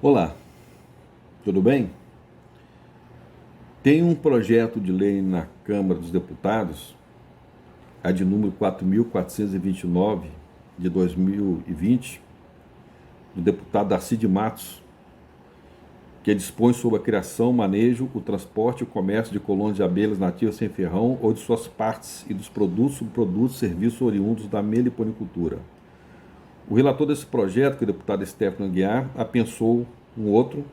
Olá, tudo bem? Tem um projeto de lei na Câmara dos Deputados, a de número 4.429 de 2020, do deputado Darcy de Matos, que dispõe sobre a criação, manejo, o transporte e o comércio de colônias de abelhas nativas sem ferrão ou de suas partes e dos produtos, subprodutos, serviços oriundos da meliponicultura. O relator desse projeto, que é o deputado Stefano Aguiar, apensou um outro,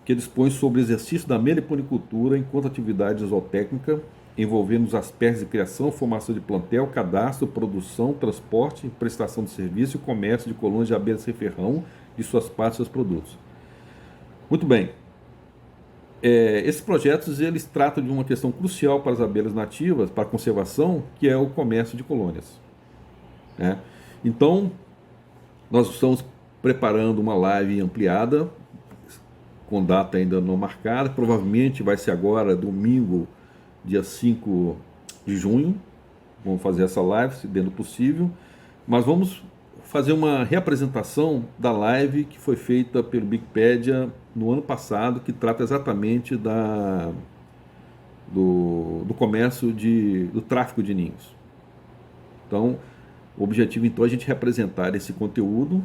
que dispõe sobre o exercício da meliponicultura enquanto atividade zootécnica, envolvendo os aspectos de criação, formação de plantel, cadastro, produção, transporte, prestação de serviço e comércio de colônias de abelhas sem ferrão, de suas partes e seus produtos. Muito bem. Esses projetos eles tratam de uma questão crucial para as abelhas nativas, para a conservação, que é o comércio de colônias, né? Então, nós estamos preparando uma live ampliada, com data ainda não marcada, provavelmente vai ser agora, domingo, dia 5 de junho, vamos fazer essa live, se dentro do possível, mas vamos fazer uma reapresentação da live que foi feita pelo Wikipédia no ano passado, que trata exatamente do comércio, do tráfico de ninhos. Então, o objetivo então é a gente representar esse conteúdo,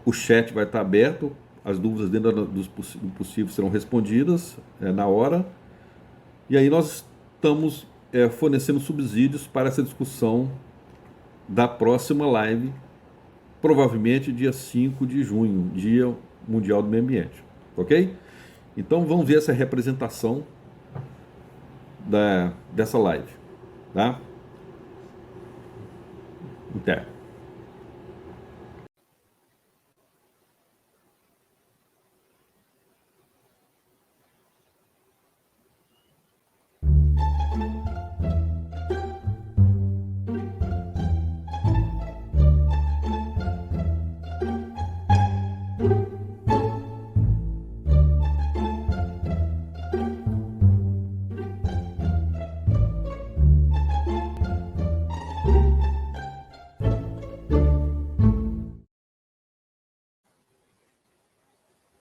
o chat vai estar aberto, as dúvidas dentro do possível serão respondidas na hora. E aí nós estamos fornecendo subsídios para essa discussão da próxima live, provavelmente dia 5 de junho, Dia Mundial do Meio Ambiente. Ok? Então vamos ver essa representação dessa live. Tá? Até.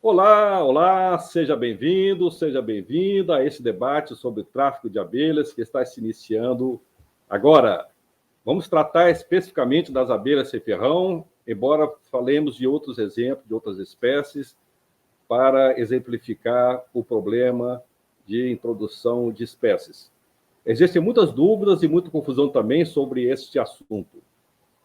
Olá, olá, seja bem-vindo, seja bem-vinda a esse debate sobre o tráfico de abelhas que está se iniciando agora. Vamos tratar especificamente das abelhas sem ferrão, embora falemos de outros exemplos, de outras espécies, para exemplificar o problema de introdução de espécies. Existem muitas dúvidas e muita confusão também sobre este assunto.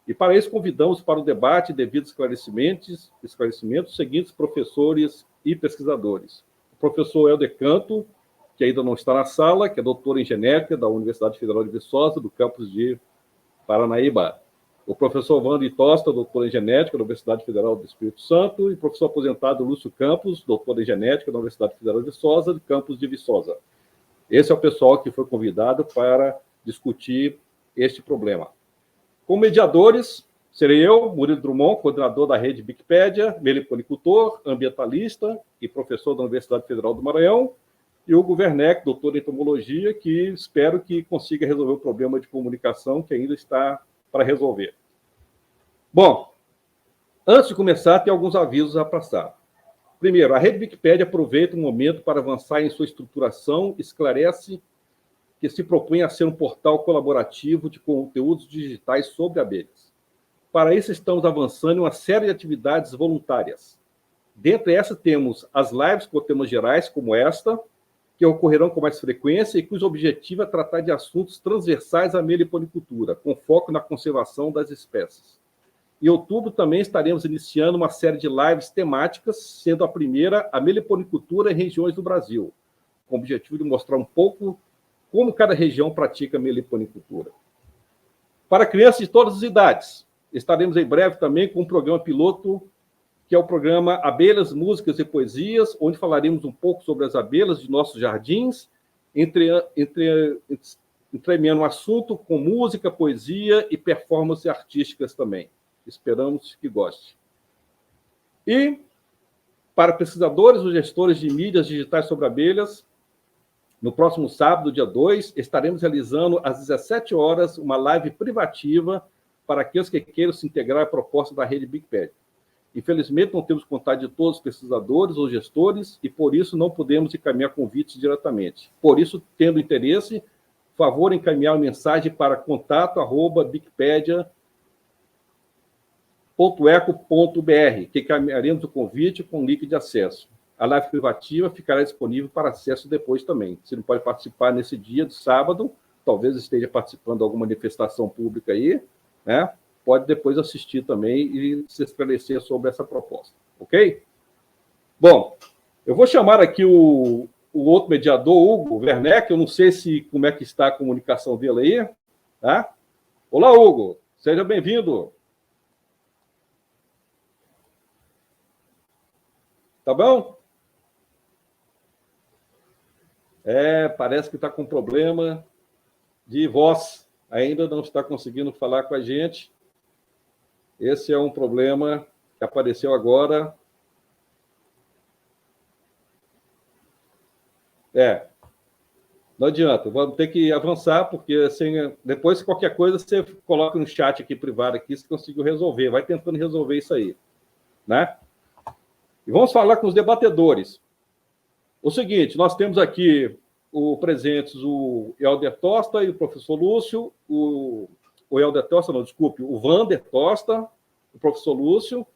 E para isso convidamos para o debate devido esclarecimentos os seguintes professores e pesquisadores. O professor Helder Canto, que ainda não está na sala, que é doutor em genética da Universidade Federal de Viçosa, do campus de Paranaíba. O professor Wander Tosta, doutor em genética da Universidade Federal do Espírito Santo, e o professor aposentado Lúcio Campos, doutor em genética da Universidade Federal de Viçosa, do campus de Viçosa. Esse é o pessoal que foi convidado para discutir este problema. Como mediadores, serei eu, Murilo Drummond, coordenador da rede Wikipédia, meliponicultor, ambientalista e professor da Universidade Federal do Maranhão, e Hugo Werneck, doutor em entomologia, que espero que consiga resolver o problema de comunicação que ainda está para resolver. Bom, antes de começar, tem alguns avisos a passar. Primeiro, a rede Wikipédia aproveita o momento para avançar em sua estruturação, esclarece que se propõe a ser um portal colaborativo de conteúdos digitais sobre abelhas. Para isso, estamos avançando em uma série de atividades voluntárias. Dentre essas, temos as lives com temas gerais, como esta, que ocorrerão com mais frequência e cujo objetivo é tratar de assuntos transversais à meliponicultura, com foco na conservação das espécies. Em outubro, também estaremos iniciando uma série de lives temáticas, sendo a primeira a meliponicultura em regiões do Brasil, com o objetivo de mostrar um pouco como cada região pratica meliponicultura. Para crianças de todas as idades, estaremos em breve também com um programa piloto, que é o programa Abelhas, Músicas e Poesias, onde falaremos um pouco sobre as abelhas de nossos jardins, entremeando um assunto com música, poesia e performances artísticas também. Esperamos que goste. E, para pesquisadores ou gestores de mídias digitais sobre abelhas, no próximo sábado, dia 2, estaremos realizando às 17 horas uma live privativa para aqueles que queiram se integrar à proposta da rede Wikipédia. Infelizmente, não temos contato de todos os pesquisadores ou gestores e, por isso, não podemos encaminhar convites diretamente. Por isso, tendo interesse, favor encaminhar uma mensagem para contato@bicpedia.eco.br, que encaminharemos o convite com link de acesso. A live privativa ficará disponível para acesso depois também. Você não pode participar nesse dia de sábado, talvez esteja participando de alguma manifestação pública aí, né? Pode depois assistir também e se esclarecer sobre essa proposta, ok? Bom, eu vou chamar aqui o outro mediador, Hugo Werneck, eu não sei como é que está a comunicação dele aí, tá? Olá, Hugo, seja bem-vindo. Tá bom? Parece que está com problema de voz, ainda não está conseguindo falar com a gente. Esse é um problema que apareceu agora. Não adianta, vamos ter que avançar, porque assim, depois, qualquer coisa, você coloca no chat aqui privado, aqui, se conseguiu resolver, vai tentando resolver isso aí, né? E vamos falar com os debatedores. O seguinte, nós temos aqui presentes o Helder Tosta e o professor Lúcio, o Helder Tosta, não, desculpe, o Wander Tosta, o professor Lúcio,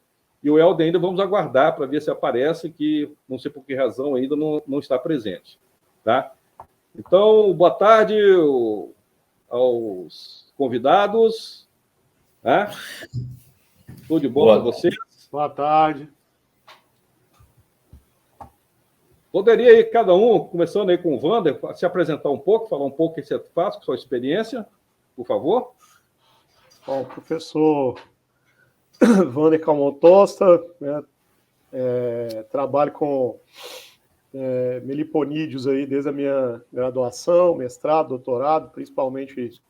e o Helder ainda vamos aguardar para ver se aparece, que não sei por que razão ainda não está presente, tá? Então, boa tarde aos convidados, né? Tudo de bom para vocês? Boa tarde. Poderia aí cada um, começando aí com o Wander, se apresentar um pouco, falar um pouco o que você faz, com sua experiência, por favor? Bom, professor Wander Calmon Tosta, né, trabalho com meliponídeos aí desde a minha graduação, mestrado, doutorado, principalmente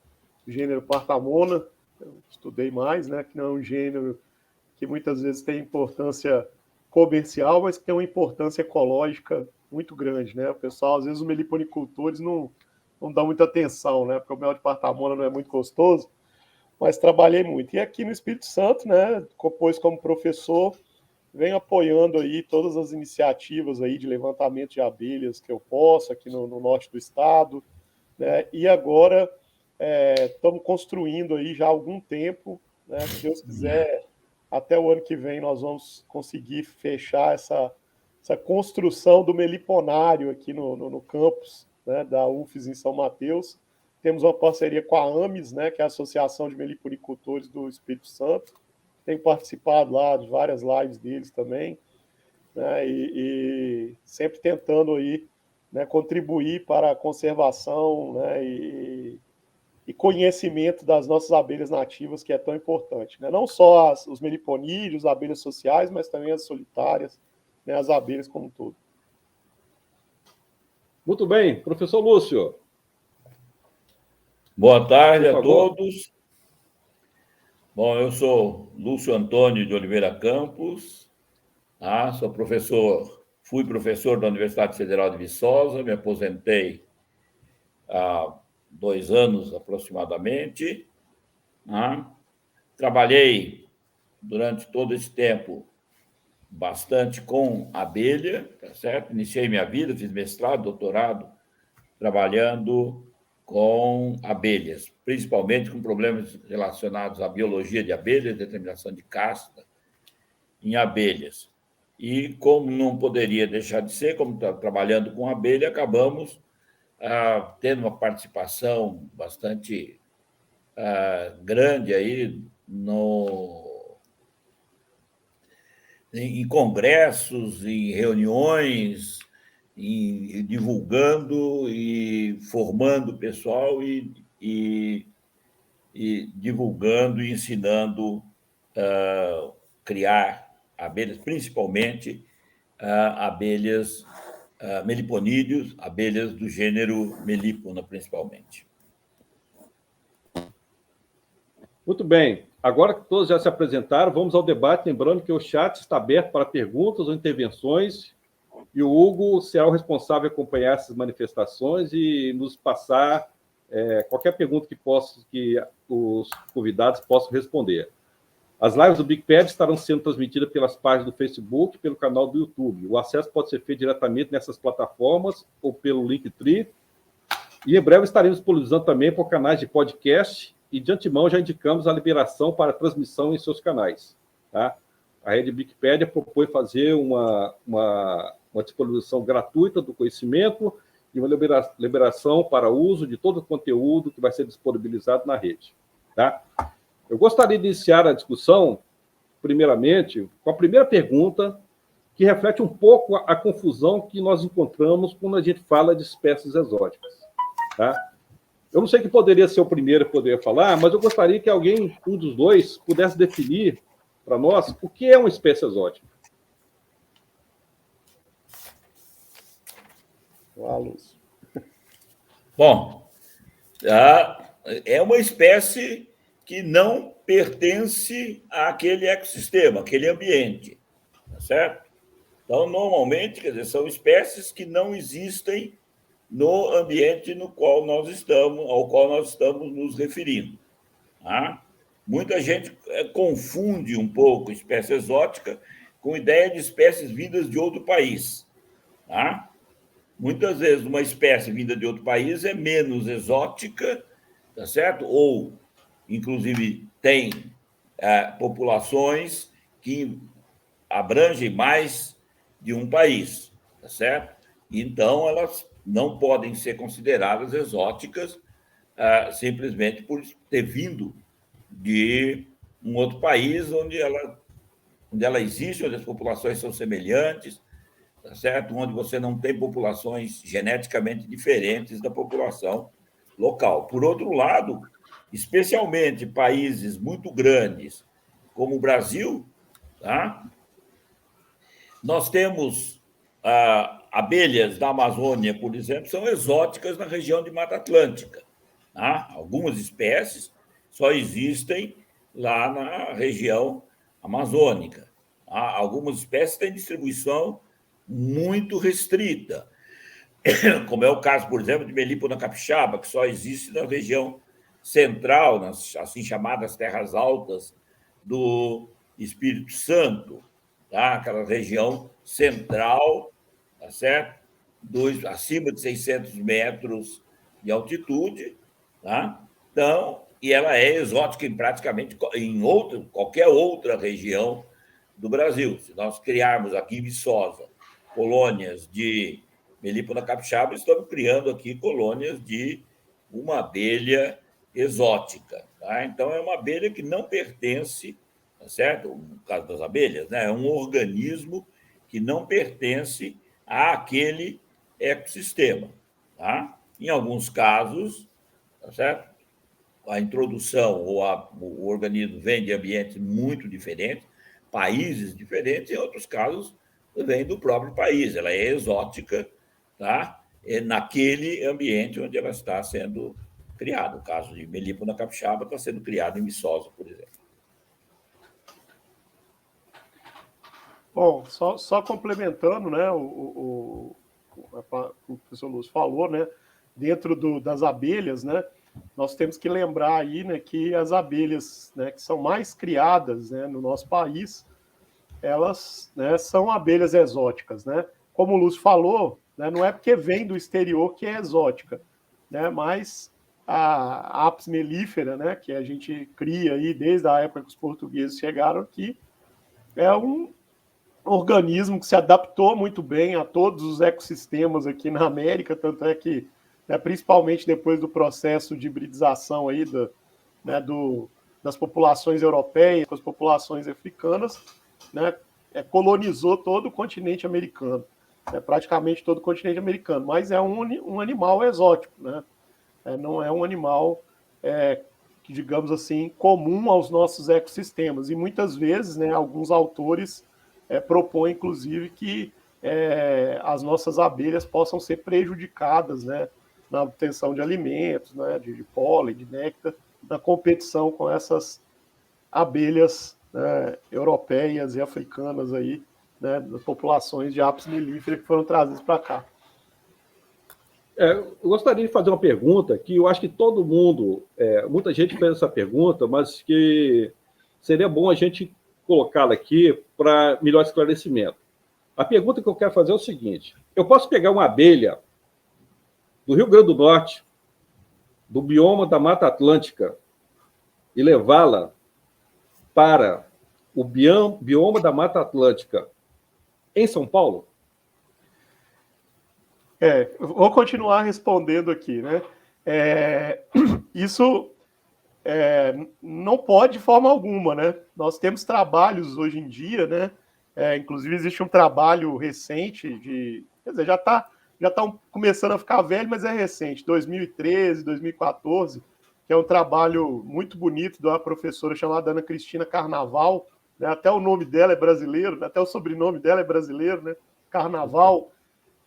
gênero Partamona. Eu estudei mais, né, que não é um gênero que muitas vezes tem importância comercial, mas que tem uma importância ecológica muito grande, né? O pessoal, às vezes, os meliponicultores não dão muita atenção, né? Porque o mel de Partamona não é muito gostoso, mas trabalhei muito. E aqui no Espírito Santo, né, pois como professor, venho apoiando aí todas as iniciativas aí de levantamento de abelhas que eu posso aqui no norte do estado, né? E agora estamos construindo aí já há algum tempo, né? Se Deus quiser, até o ano que vem nós vamos conseguir fechar essa construção do meliponário aqui no campus, né, da UFES em São Mateus. Temos uma parceria com a AMES, né, que é a Associação de Meliponicultores do Espírito Santo. Tenho participado lá de várias lives deles também, né, e sempre tentando aí, né, contribuir para a conservação, né, e conhecimento das nossas abelhas nativas, que é tão importante, né? Não só os meliponídeos, as abelhas sociais, mas também as solitárias, né, as abelhas como um todo. Muito bem. Professor Lúcio. Boa tarde a todos. Bom, eu sou Lúcio Antônio de Oliveira Campos, sou professor, fui professor da Universidade Federal de Viçosa, me aposentei há 2 anos aproximadamente. Trabalhei durante todo esse tempo bastante com abelha, tá certo? Iniciei minha vida, fiz mestrado, doutorado, trabalhando com abelhas, principalmente com problemas relacionados à biologia de abelhas, determinação de casta em abelhas. E como não poderia deixar de ser, como trabalhando com abelha, acabamos tendo uma participação bastante grande aí em congressos, em reuniões, divulgando e formando o pessoal e divulgando e ensinando a criar abelhas, principalmente abelhas meliponídeos, abelhas do gênero Melipona, principalmente. Muito bem. Agora que todos já se apresentaram, vamos ao debate, lembrando que o chat está aberto para perguntas ou intervenções, e o Hugo será o responsável por acompanhar essas manifestações e nos passar qualquer pergunta que os convidados possam responder. As lives do BigPad estarão sendo transmitidas pelas páginas do Facebook e pelo canal do YouTube. O acesso pode ser feito diretamente nessas plataformas ou pelo Linktree. E em breve estaremos disponibilizando também por canais de podcast e de antemão já indicamos a liberação para transmissão em seus canais. Tá? A rede Wikipédia propõe fazer uma disponibilização gratuita do conhecimento e uma liberação para uso de todo o conteúdo que vai ser disponibilizado na rede. Tá? Eu gostaria de iniciar a discussão, primeiramente, com a primeira pergunta, que reflete um pouco a confusão que nós encontramos quando a gente fala de espécies exóticas. Tá? Eu não sei quem poderia ser o primeiro a poder falar, mas eu gostaria que alguém, um dos dois, pudesse definir para nós o que é uma espécie exótica. Lúcio. Bom, é uma espécie que não pertence àquele ecossistema, àquele ambiente, tá certo? Então, normalmente, quer dizer, são espécies que não existem no ambiente ao qual nós estamos nos referindo. Tá? Muita gente confunde um pouco espécie exótica com ideia de espécies vindas de outro país. Tá? Muitas vezes, uma espécie vinda de outro país é menos exótica, tá certo? Ou, inclusive, tem populações que abrangem mais de um país, tá certo? Então, elas não podem ser consideradas exóticas simplesmente por ter vindo de um outro país onde ela existe, onde as populações são semelhantes, tá certo? Onde você não tem populações geneticamente diferentes da população local. Por outro lado, especialmente países muito grandes, como o Brasil, tá? Nós temos abelhas da Amazônia, por exemplo, são exóticas na região de Mata Atlântica. Tá? Algumas espécies só existem lá na região amazônica. Tá? Algumas espécies têm distribuição muito restrita, como é o caso, por exemplo, de Melípona capixaba, que só existe na região central, nas assim chamadas terras altas do Espírito Santo, tá? Aquela região central, tá certo? Acima de 600 metros de altitude, tá? Então, e ela é exótica em praticamente qualquer outra região do Brasil. Se nós criarmos aqui em Viçosa colônias de Melípona capixaba, estamos criando aqui colônias de uma abelha exótica. Tá? Então, é uma abelha que não pertence, tá certo? No caso das abelhas, né? É um organismo que não pertence àquele ecossistema. Tá? Em alguns casos, tá certo? A introdução ou o organismo vem de ambientes muito diferentes, países diferentes, em outros casos, vem do próprio país. Ela é exótica, tá? Naquele ambiente onde ela está sendo criada. O caso de Melípona capixaba está sendo criado em Viçosa, por exemplo. Bom, só complementando, né, o professor Lúcio falou, né, dentro das abelhas, né, nós temos que lembrar aí, né, que as abelhas, né, que são mais criadas, né, no nosso país, elas, né, são abelhas exóticas, né? Como o Lúcio falou, né, não é porque vem do exterior que é exótica, né? Mas a Apis mellifera, né, que a gente cria aí desde a época que os portugueses chegaram aqui, é um organismo que se adaptou muito bem a todos os ecossistemas aqui na América, tanto é que, né, principalmente depois do processo de hibridização aí das populações europeias com as populações africanas, né, colonizou todo o continente americano, praticamente todo o continente americano, mas é um animal exótico, né? Não é um animal, que, digamos assim, comum aos nossos ecossistemas, e muitas vezes, né, alguns autores propõem, inclusive, que as nossas abelhas possam ser prejudicadas, né, na obtenção de alimentos, né, de pólen, de néctar, na competição com essas abelhas, né, europeias e africanas aí, né, das populações de Apis mellifera que foram trazidas para cá. Eu gostaria de fazer uma pergunta que eu acho que todo mundo, muita gente fez essa pergunta, mas que seria bom a gente colocá-la aqui para melhor esclarecimento. A pergunta que eu quero fazer é o seguinte: eu posso pegar uma abelha do Rio Grande do Norte, do bioma da Mata Atlântica, e levá-la para o bioma da Mata Atlântica em São Paulo? Vou continuar respondendo aqui, né? Isso não pode de forma alguma, né? Nós temos trabalhos hoje em dia, né? Inclusive existe um trabalho recente quer dizer, já tá começando a ficar velho, mas é recente, 2013, 2014, que é um trabalho muito bonito de uma professora chamada Ana Cristina Carnaval, né? Até o nome dela é brasileiro, até o sobrenome dela é brasileiro, né? Carnaval.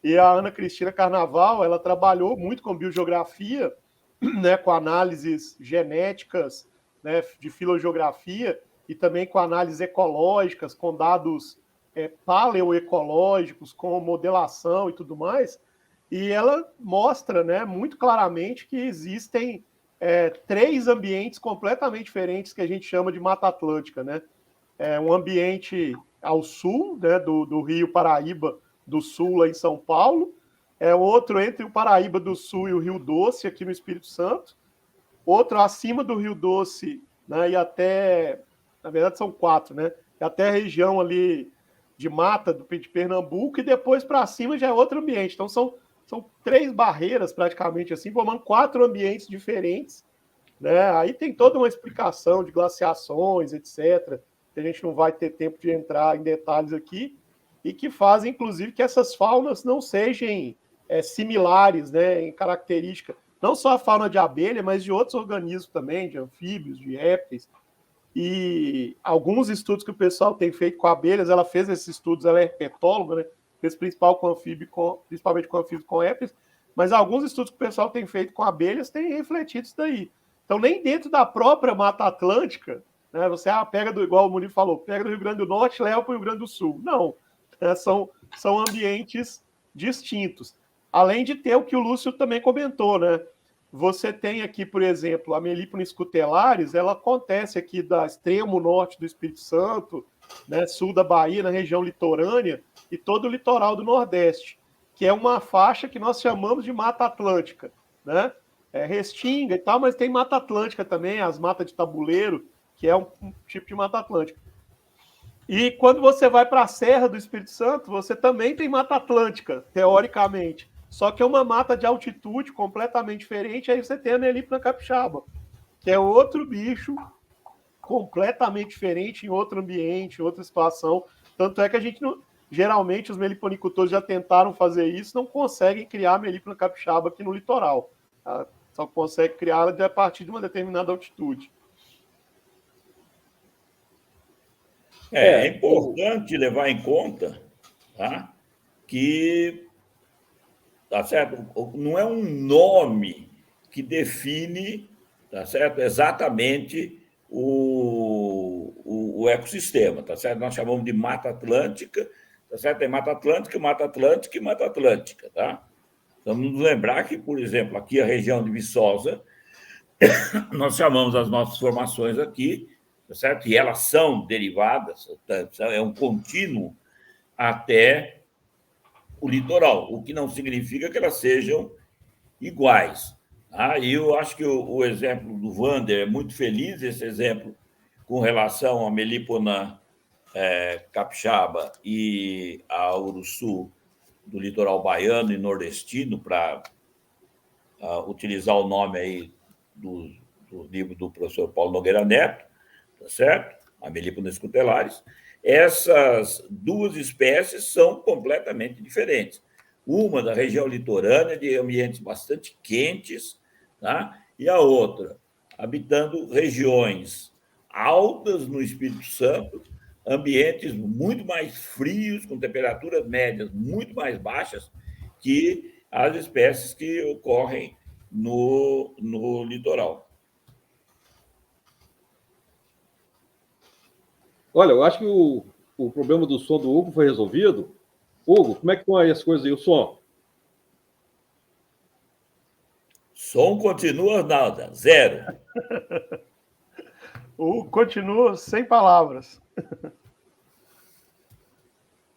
E a Ana Cristina Carnaval, ela trabalhou muito com biogeografia, né, com análises genéticas, né, de filogeografia e também com análises ecológicas, com dados paleoecológicos, com modelação e tudo mais. E ela mostra, né, muito claramente que existem 3 ambientes completamente diferentes que a gente chama de Mata Atlântica, né? Um ambiente ao sul, né, do Rio Paraíba do Sul, lá em São Paulo, outro entre o Paraíba do Sul e o Rio Doce, aqui no Espírito Santo, outro acima do Rio Doce, né, e até, na verdade são 4, né, e até a região ali de mata de Pernambuco, e depois para cima já é outro ambiente. Então são 3 barreiras, praticamente assim, formando 4 ambientes diferentes, né? Aí tem toda uma explicação de glaciações, etc., que a gente não vai ter tempo de entrar em detalhes aqui, e que fazem, inclusive, que essas faunas não sejam similares, né, em característica, não só a fauna de abelha, mas de outros organismos também, de anfíbios, de répteis. E alguns estudos que o pessoal tem feito com abelhas, ela fez esses estudos, ela é herpetóloga, né, fez principalmente com anfíbios, com répteis, mas alguns estudos que o pessoal tem feito com abelhas têm refletido isso daí. Então, nem dentro da própria Mata Atlântica, né, você pega igual o Murilo falou, pega do Rio Grande do Norte e leva para o Rio Grande do Sul. Não. São ambientes distintos. Além de ter o que o Lúcio também comentou, né? Você tem aqui, por exemplo, a Melipona scutellarius, ela acontece aqui da extremo norte do Espírito Santo, né, sul da Bahia, na região litorânea, e todo o litoral do Nordeste, que é uma faixa que nós chamamos de Mata Atlântica, né? Restinga e tal, mas tem Mata Atlântica também, as matas de tabuleiro, que é um tipo de Mata Atlântica. E quando você vai para a Serra do Espírito Santo, você também tem Mata Atlântica, teoricamente. Só que é uma mata de altitude completamente diferente. Aí você tem a Melipona capixaba, que é outro bicho completamente diferente, em outro ambiente, em outra situação. Tanto é que a gente não... Geralmente, os meliponicultores já tentaram fazer isso, não conseguem criar a Melipona capixaba aqui no litoral. Tá? Só consegue criá-la a partir de uma determinada altitude. É importante levar em conta, tá, que, tá certo, não é um nome que define, tá certo, exatamente o ecossistema, tá certo? Nós chamamos de Mata Atlântica, tá certo? Tem Mata Atlântica, Mata Atlântica e Mata Atlântica, tá? Vamos nos lembrar que, por exemplo, aqui a região de Viçosa, nós chamamos as nossas formações aqui, tá certo? E elas são derivadas, é um contínuo até o litoral, o que não significa que elas sejam iguais. Tá? E eu acho que o exemplo do Wander é muito feliz, esse exemplo com relação à Melipona capixaba e a uruçu do litoral baiano e nordestino, para utilizar o nome aí do livro do professor Paulo Nogueira Neto, tá certo? A Melipona scutellarius. Essas 2 espécies são completamente diferentes. Uma da região litorânea, de ambientes bastante quentes, tá? E a outra, habitando regiões altas no Espírito Santo, ambientes muito mais frios, com temperaturas médias muito mais baixas que as espécies que ocorrem no litoral. Olha, eu acho que o problema do som do Hugo foi resolvido. Hugo, como é que estão aí as coisas aí, o som? Som continua nada, 0. Continuo sem palavras.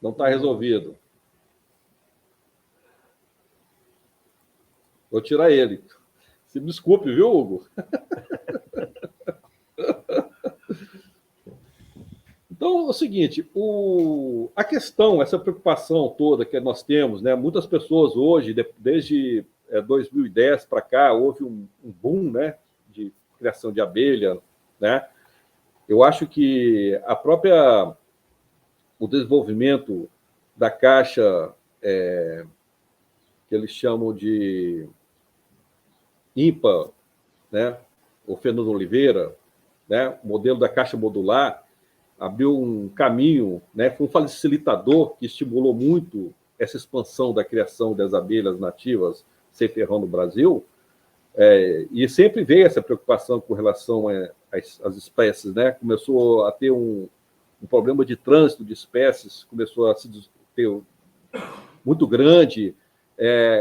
Não está resolvido. Vou tirar ele. Se me desculpe, viu, Hugo? Então, é o seguinte, a questão, essa preocupação toda que nós temos, né? Muitas pessoas hoje, desde 2010 para cá, houve um boom, né, de criação de abelha, né? Eu acho que o desenvolvimento da caixa, que eles chamam de IMPA, né, o Fernando Oliveira, né, o modelo da caixa modular, abriu um caminho, né, foi um facilitador que estimulou muito essa expansão da criação das abelhas nativas sem ferrão no Brasil, e sempre veio essa preocupação com relação às espécies, né? Começou a ter um problema de trânsito de espécies, começou a se ter muito grande,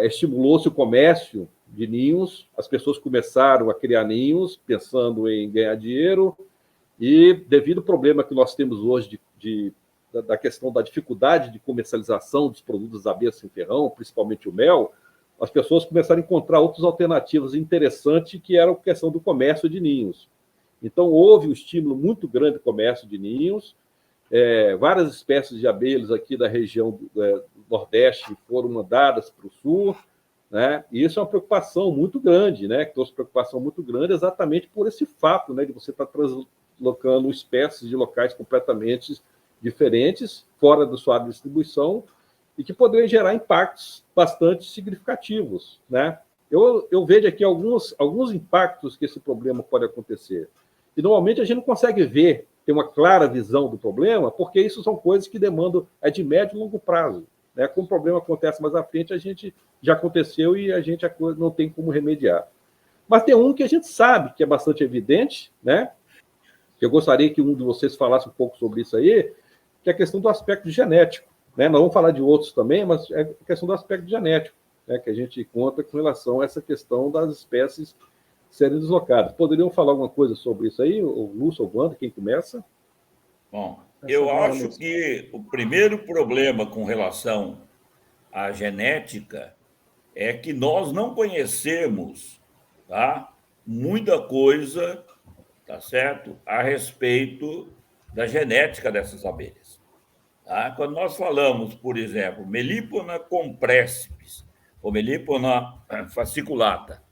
estimulou-se o comércio de ninhos, as pessoas começaram a criar ninhos pensando em ganhar dinheiro, e devido ao problema que nós temos hoje da questão da dificuldade de comercialização dos produtos da abelha sem ferrão, principalmente o mel, as pessoas começaram a encontrar outras alternativas interessantes, que era a questão do comércio de ninhos. Então, houve um estímulo muito grande do comércio de ninhos, várias espécies de abelhas aqui da região do Nordeste foram mandadas para o Sul, né? E isso é uma preocupação muito grande, né? Que trouxe preocupação muito grande exatamente por esse fato, né, de você estar translocando espécies de locais completamente diferentes, fora da sua área de distribuição, e que poderiam gerar impactos bastante significativos, né? Eu vejo aqui alguns impactos que esse problema pode acontecer. E, normalmente, a gente não consegue ter uma clara visão do problema, porque isso são coisas que demandam de médio e longo prazo, né? Como o problema acontece mais à frente, a gente já aconteceu e a coisa não tem como remediar. Mas tem um que a gente sabe que é bastante evidente, né? Eu gostaria que um de vocês falasse um pouco sobre isso aí, que é a questão do aspecto genético, né? Nós vamos falar de outros também, mas é a questão do aspecto genético, né, que a gente conta com relação a essa questão das espécies serem deslocadas. Poderiam falar alguma coisa sobre isso aí, o Lúcio ou o Wanda, quem começa? Bom, eu acho que o primeiro problema com relação à genética é que nós não conhecemos, tá, muita coisa, tá certo, a respeito da genética dessas abelhas. Tá? Quando nós falamos, por exemplo, Melipona comprespes ou Melipona fasciculata,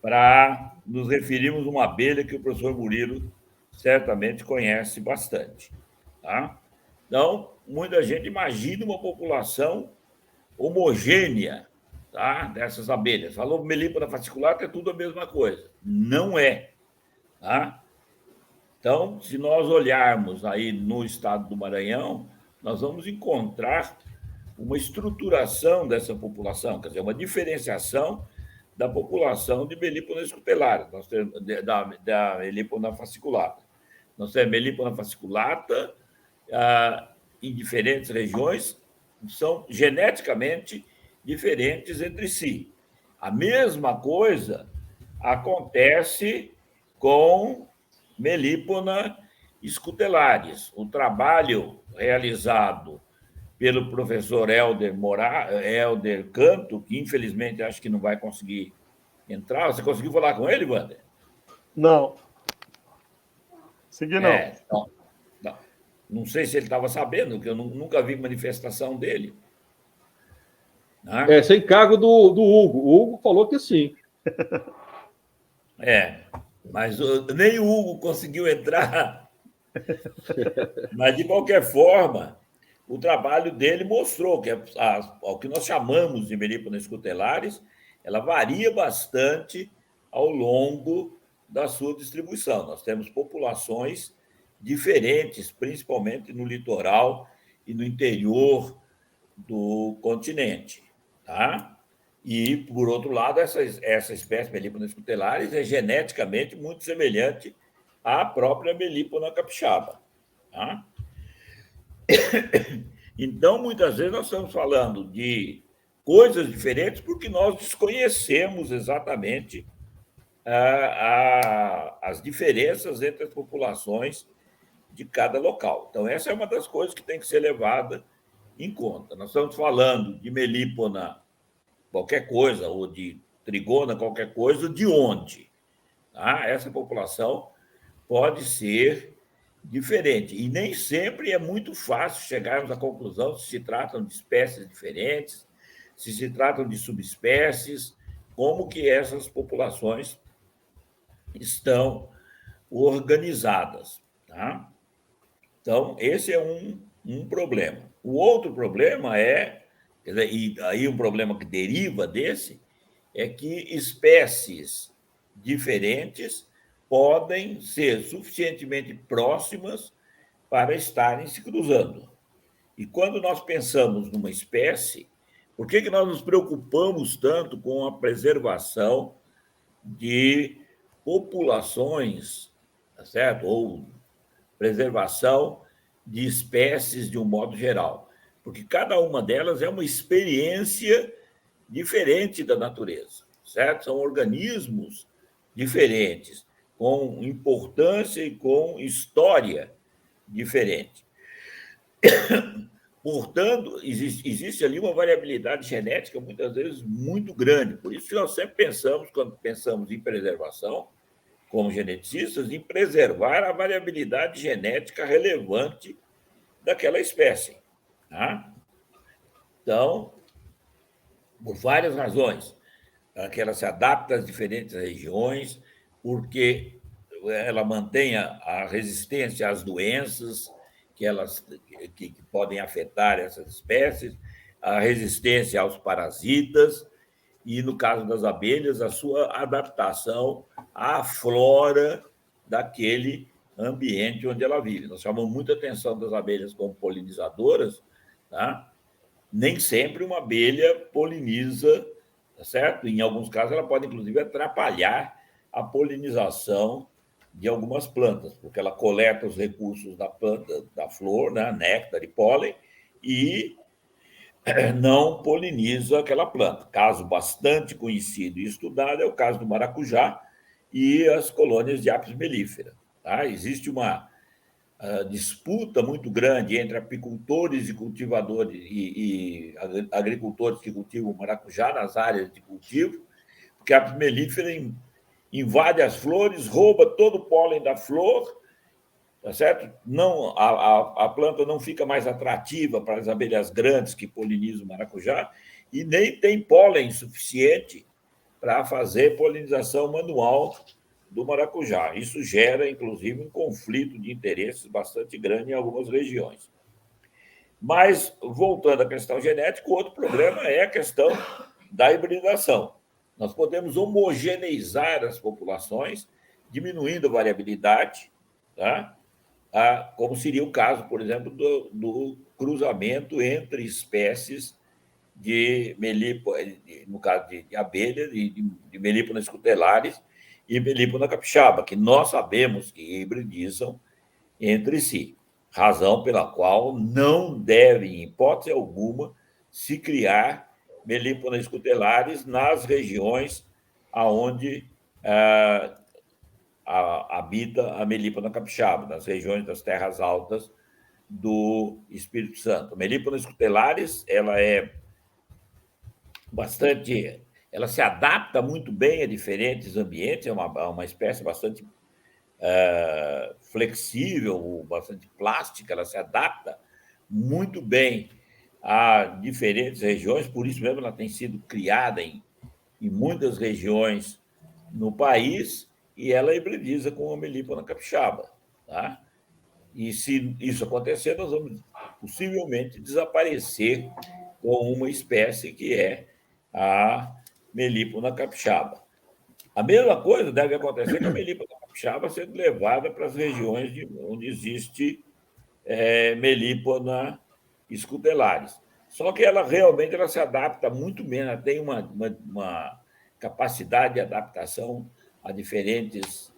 para nos referirmos a uma abelha que o professor Murilo certamente conhece bastante. Tá? Então, muita gente imagina uma população homogênea, tá, dessas abelhas. Falou Melipona fasciculata, é tudo a mesma coisa. Não é. Tá? Então, se nós olharmos aí no estado do Maranhão, nós vamos encontrar uma estruturação dessa população, quer dizer, uma diferenciação da população de Melipona escutellaris, nós temos da Melipona fasciculata. Nós temos Melipona fasciculata em diferentes regiões, são geneticamente diferentes entre si. A mesma coisa acontece com Melipona escutellaris. O trabalho realizado pelo professor Helder Canto, que infelizmente acho que não vai conseguir entrar. Você conseguiu falar com ele, Wander? Não. Segui não. Não sei se ele estava sabendo, que eu nunca vi manifestação dele. Né? Sem cargo do Hugo. O Hugo falou que sim. Mas nem o Hugo conseguiu entrar. Mas, de qualquer forma, o trabalho dele mostrou que o que nós chamamos de Melipona escutellaris, ela varia bastante ao longo da sua distribuição. Nós temos populações diferentes, principalmente no litoral e no interior do continente. Tá? E, por outro lado, essa espécie Melipona escutellaris é geneticamente muito semelhante à própria Melipona capixaba. Tá? Então, muitas vezes, nós estamos falando de coisas diferentes porque nós desconhecemos exatamente as diferenças entre as populações de cada local. Então, essa é uma das coisas que tem que ser levada em conta. Nós estamos falando de melípona qualquer coisa, ou de trigona qualquer coisa, de onde? Tá? Essa população pode ser diferente. E nem sempre é muito fácil chegarmos à conclusão se tratam de espécies diferentes, se tratam de subespécies, como que essas populações estão organizadas. Tá? Então, esse é um problema. O outro problema e aí um problema que deriva desse, é que espécies diferentes podem ser suficientemente próximas para estarem se cruzando. E quando nós pensamos numa espécie, por que nós nos preocupamos tanto com a preservação de populações, tá certo? Ou preservação de espécies de um modo geral? Porque cada uma delas é uma experiência diferente da natureza, certo? São organismos diferentes, com importância e com história diferente. Portanto, existe ali uma variabilidade genética, muitas vezes, muito grande. Por isso que nós sempre pensamos, quando pensamos em preservação, como geneticistas, em preservar a variabilidade genética relevante daquela espécie. Tá? Então, por várias razões, que ela se adapta às diferentes regiões, porque ela mantém a resistência às doenças que podem afetar essas espécies, a resistência aos parasitas e, no caso das abelhas, a sua adaptação à flora daquele ambiente onde ela vive. Nós chamamos muita atenção das abelhas como polinizadoras, tá? Nem sempre uma abelha poliniza, tá certo? Em alguns casos, ela pode, inclusive, atrapalhar a polinização de algumas plantas, porque ela coleta os recursos da planta, da flor, né, néctar e pólen, e não poliniza aquela planta. Caso bastante conhecido e estudado é o caso do maracujá e as colônias de Apis mellifera. Tá? Existe uma disputa muito grande entre apicultores e cultivadores e agricultores que cultivam maracujá nas áreas de cultivo, porque a Apis mellifera invade as flores, rouba todo o pólen da flor, tá certo? Não, a planta não fica mais atrativa para as abelhas grandes que polinizam o maracujá e nem tem pólen suficiente para fazer polinização manual do maracujá. Isso gera, inclusive, um conflito de interesses bastante grande em algumas regiões. Mas, voltando à questão genética, o outro problema é a questão da hibridação. Nós podemos homogeneizar as populações, diminuindo a variabilidade, tá? Como seria o caso, por exemplo, do cruzamento entre espécies de melípona, no caso de abelha, de melípona scutellariis e melípona capixaba, que nós sabemos que hibridizam entre si, razão pela qual não deve, em hipótese alguma, se criar melípona scutellariis nas regiões onde habita a melípona capixaba, nas regiões das terras altas do Espírito Santo. A melípona scutellariis, ela se adapta muito bem a diferentes ambientes, é uma espécie bastante flexível, bastante plástica, ela se adapta muito bem a diferentes regiões, por isso mesmo ela tem sido criada em muitas regiões no país e ela hibridiza com a melípona capixaba. Tá? E se isso acontecer, nós vamos possivelmente desaparecer com uma espécie que é a melípona capixaba. A mesma coisa deve acontecer com a melípona capixaba sendo levada para as regiões onde existe melípona scutellariis. Só que ela realmente se adapta muito bem, ela tem uma capacidade de adaptação a diferentes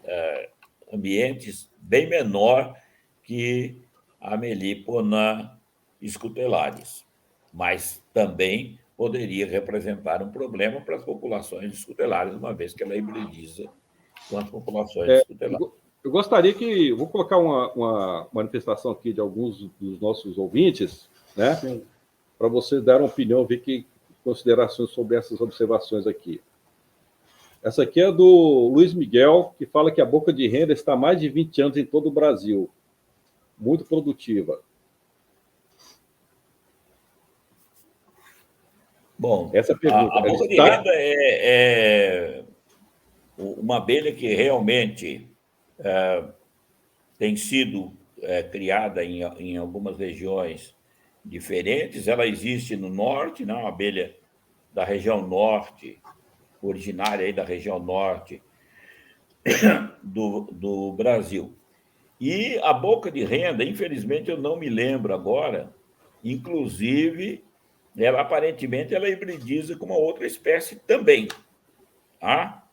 ambientes bem menor que a melípona scutellariis, mas também poderia representar um problema para as populações scutellariis, uma vez que ela hibridiza com as populações tuteladas. Eu gostaria que... Vou colocar uma manifestação aqui de alguns dos nossos ouvintes, né? Para vocês darem uma opinião, ver que considerações sobre essas observações aqui. Essa aqui é do Luiz Miguel, que fala que a boca de renda está há mais de 20 anos em todo o Brasil. Muito produtiva. Bom, essa pergunta, a boca de renda é uma abelha que realmente tem sido criada em algumas regiões diferentes. Ela existe no norte, né? Uma abelha da região norte, originária aí da região norte do Brasil. E a boca de renda, infelizmente, eu não me lembro agora, inclusive, ela aparentemente ela hibridiza com uma outra espécie também, tá?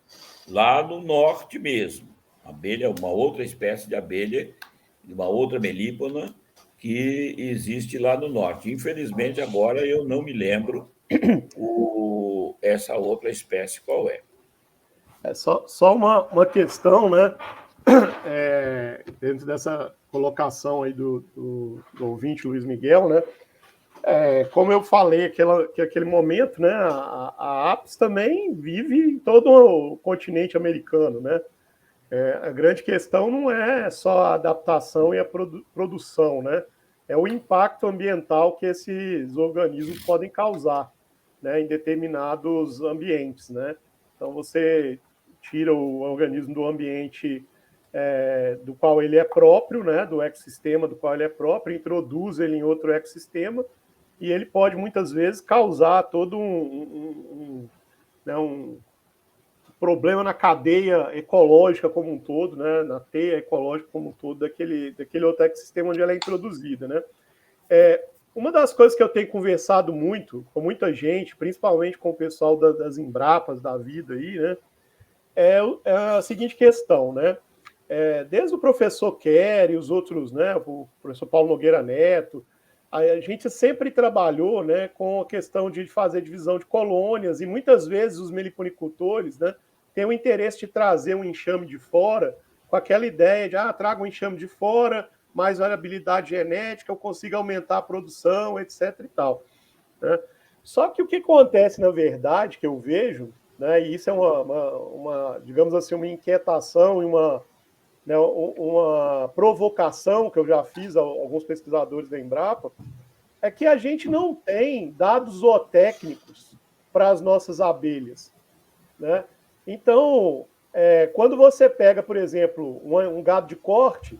Lá no norte mesmo. A abelha é uma outra espécie de abelha, de uma outra melípona, que existe lá no norte. Infelizmente, agora eu não me lembro essa outra espécie qual é. Só uma questão, né? Dentro dessa colocação aí do ouvinte Luiz Miguel, né? Como eu falei, que aquele momento, né? A Apis também vive em todo o continente americano, né? A grande questão não é só a adaptação e a produção, né? É o impacto ambiental que esses organismos podem causar, né, em determinados ambientes, né? Então, você tira o organismo do ambiente do qual ele é próprio, né, do ecossistema do qual ele é próprio, introduz ele em outro ecossistema e ele pode, muitas vezes, causar todo um problema na cadeia ecológica como um todo, né, na teia ecológica como um todo daquele outro ecossistema onde ela é introduzida, né? Uma das coisas que eu tenho conversado muito com muita gente, principalmente com o pessoal das Embrapas da vida aí, né, é a seguinte questão, né? Desde o professor Kerr e os outros, né, o professor Paulo Nogueira Neto, a gente sempre trabalhou, né, com a questão de fazer divisão de colônias e muitas vezes os meliponicultores, né, têm o interesse de trazer um enxame de fora com aquela ideia de traga um enxame de fora, mais variabilidade genética, eu consigo aumentar a produção, etc. e tal, né? Só que o que acontece, na verdade, que eu vejo, né, e isso é uma digamos assim, uma inquietação e uma provocação que eu já fiz a alguns pesquisadores da Embrapa, é que a gente não tem dados zootécnicos para as nossas abelhas, né? Então, quando você pega, por exemplo, um gado de corte,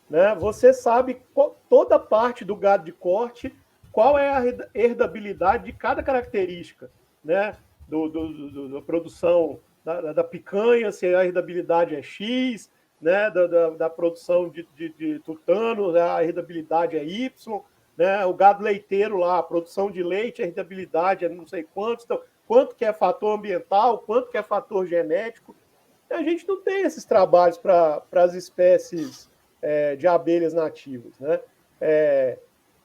né, você sabe toda parte do gado de corte, qual é a herdabilidade de cada característica, né, da produção da picanha, se a herdabilidade é X, né, da produção de tutano, né, a herdabilidade é Y, né, o gado leiteiro lá, a produção de leite, a herdabilidade é não sei quantos, então, quanto que é fator ambiental, quanto que é fator genético. A gente não tem esses trabalhos para as espécies de abelhas nativas, né?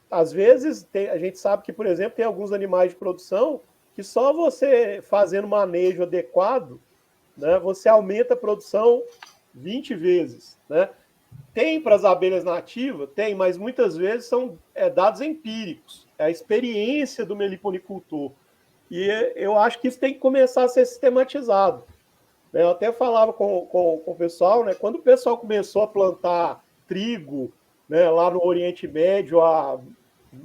Às vezes, a gente sabe que, por exemplo, tem alguns animais de produção que só você fazendo manejo adequado, né, você aumenta a produção 20 vezes, né? Tem para as abelhas nativas? Tem, mas muitas vezes são dados empíricos, é a experiência do meliponicultor. E eu acho que isso tem que começar a ser sistematizado. Eu até falava com o pessoal, né, quando o pessoal começou a plantar trigo, né, lá no Oriente Médio, há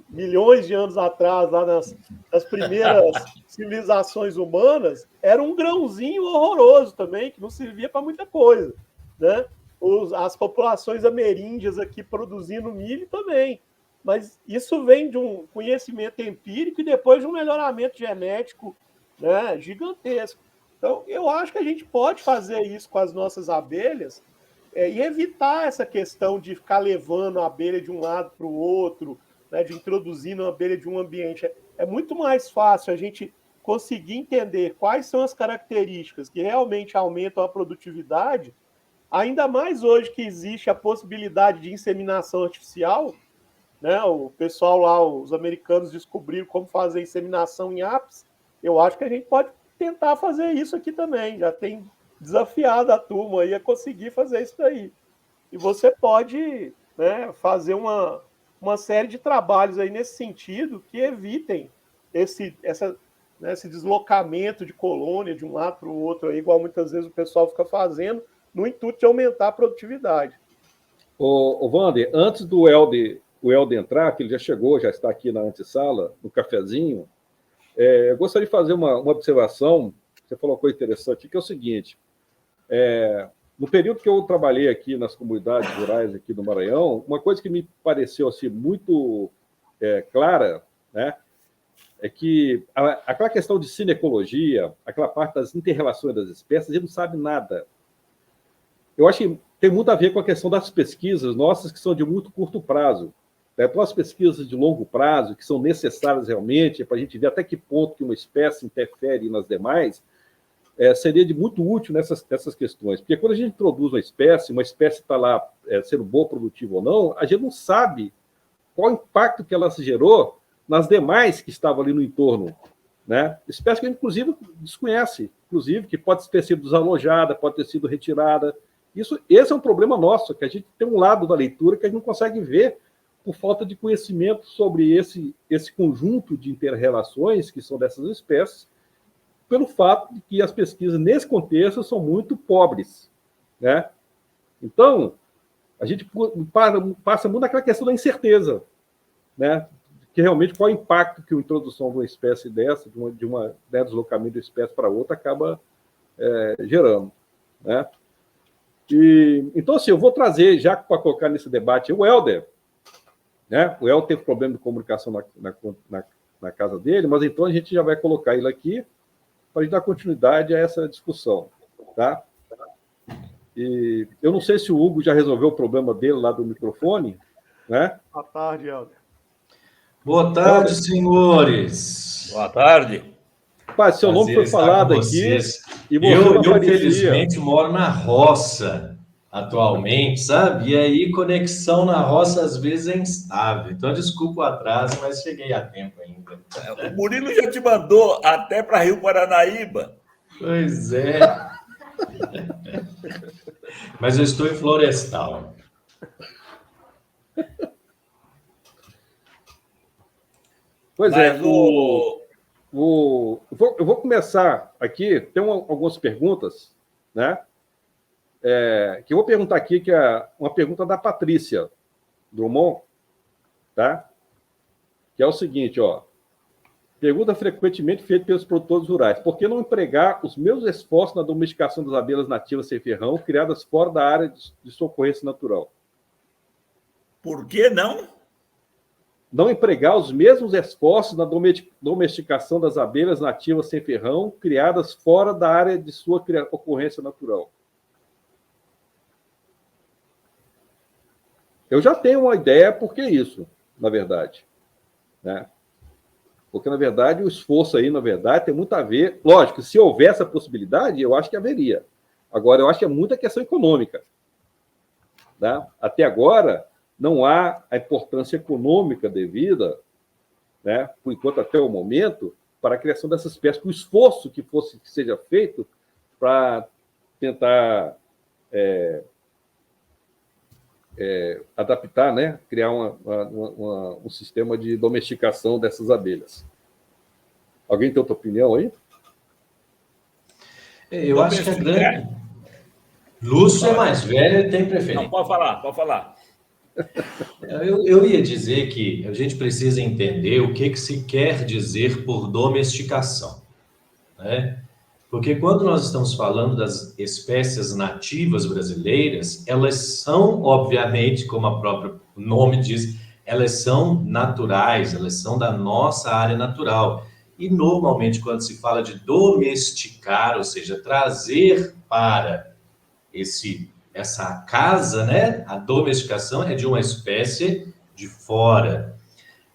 milhões de anos atrás, lá nas primeiras civilizações humanas, era um grãozinho horroroso também, que não servia para muita coisa, né? As populações ameríndias aqui produzindo milho também. Mas isso vem de um conhecimento empírico e depois de um melhoramento genético, né, gigantesco. Então, eu acho que a gente pode fazer isso com as nossas abelhas e evitar essa questão de ficar levando a abelha de um lado para o outro, né, de introduzindo a abelha de um ambiente. É muito mais fácil a gente conseguir entender quais são as características que realmente aumentam a produtividade, ainda mais hoje que existe a possibilidade de inseminação artificial, né? O pessoal lá, os americanos, descobriram como fazer inseminação em apis. Eu acho que a gente pode tentar fazer isso aqui também. Já tem desafiado a turma aí a conseguir fazer isso daí. E você pode, né, fazer uma série de trabalhos aí nesse sentido que evitem esse deslocamento de colônia de um lado para o outro, aí, igual muitas vezes o pessoal fica fazendo, no intuito de aumentar a produtividade. Ô, Wander, antes do Helder entrar, que ele já chegou, já está aqui na antessala, no cafezinho, eu gostaria de fazer uma observação. Você falou uma coisa interessante, que é o seguinte: no período que eu trabalhei aqui nas comunidades rurais aqui do Maranhão, uma coisa que me pareceu assim, muito clara, né, é que aquela questão de cinecologia, aquela parte das inter-relações das espécies, a gente não sabe nada. Eu acho que tem muito a ver com a questão das pesquisas nossas, que são de muito curto prazo. Então, as pesquisas de longo prazo, que são necessárias realmente, para a gente ver até que ponto que uma espécie interfere nas demais, seria de muito útil nessas questões. Porque quando a gente introduz uma espécie está lá sendo boa, produtiva ou não, a gente não sabe qual o impacto que ela se gerou nas demais que estavam ali no entorno, né? Espécie que a gente, inclusive, desconhece, inclusive, que pode ter sido desalojada, pode ter sido retirada. Esse é um problema nosso, que a gente tem um lado da leitura que a gente não consegue ver por falta de conhecimento sobre esse conjunto de inter-relações que são dessas espécies, pelo fato de que as pesquisas nesse contexto são muito pobres, né? Então, a gente passa muito naquela questão da incerteza, né? Que realmente qual é o impacto que a introdução de uma espécie dessa, de uma deslocamento de uma espécie para outra, acaba gerando, né? Então, assim, eu vou trazer, já para colocar nesse debate, o Helder, né? O Helder teve problema de comunicação na casa dele, mas então a gente já vai colocar ele aqui para a gente dar continuidade a essa discussão, tá? E eu não sei se o Hugo já resolveu o problema dele lá do microfone, né? Boa tarde, Helder. Boa tarde, senhores. Boa tarde. Pai, seu nome foi falado aqui e você eu felizmente moro na roça atualmente, sabe? E aí conexão na roça às vezes é instável. Então desculpa o atraso, mas cheguei a tempo ainda. O Murilo já te mandou até para Rio Paranaíba. Pois é. Mas eu estou em Florestal. Pois eu vou começar aqui, tem algumas perguntas, né? Que eu vou perguntar aqui, que é uma pergunta da Patrícia Drummond, tá? Que é o seguinte, ó. Pergunta frequentemente feita pelos produtores rurais: por que não empregar os mesmos esforços na domesticação das abelhas nativas sem ferrão, criadas fora da área de sua ocorrência natural? Por que não? Não empregar os mesmos esforços na domesticação das abelhas nativas sem ferrão, criadas fora da área de sua ocorrência natural. Eu já tenho uma ideia por que isso, na verdade, né? Porque, na verdade, o esforço aí, na verdade, tem muito a ver... Lógico, se houver essa possibilidade, eu acho que haveria. Agora, eu acho que é muita questão econômica, né? Até agora, não há a importância econômica devida, né, por enquanto, até o momento, para a criação dessas espécies, o esforço que seja feito para tentar adaptar, né, criar um sistema de domesticação dessas abelhas. Alguém tem outra opinião aí? Eu acho que a grande... Lúcio é mais velho e tem preferência. Não, pode falar. Eu ia dizer que a gente precisa entender o que se quer dizer por domesticação, né? Porque quando nós estamos falando das espécies nativas brasileiras, elas são, obviamente, como o próprio nome diz, elas são naturais, elas são da nossa área natural. E, normalmente, quando se fala de domesticar, ou seja, trazer para essa casa, né? A domesticação é de uma espécie de fora.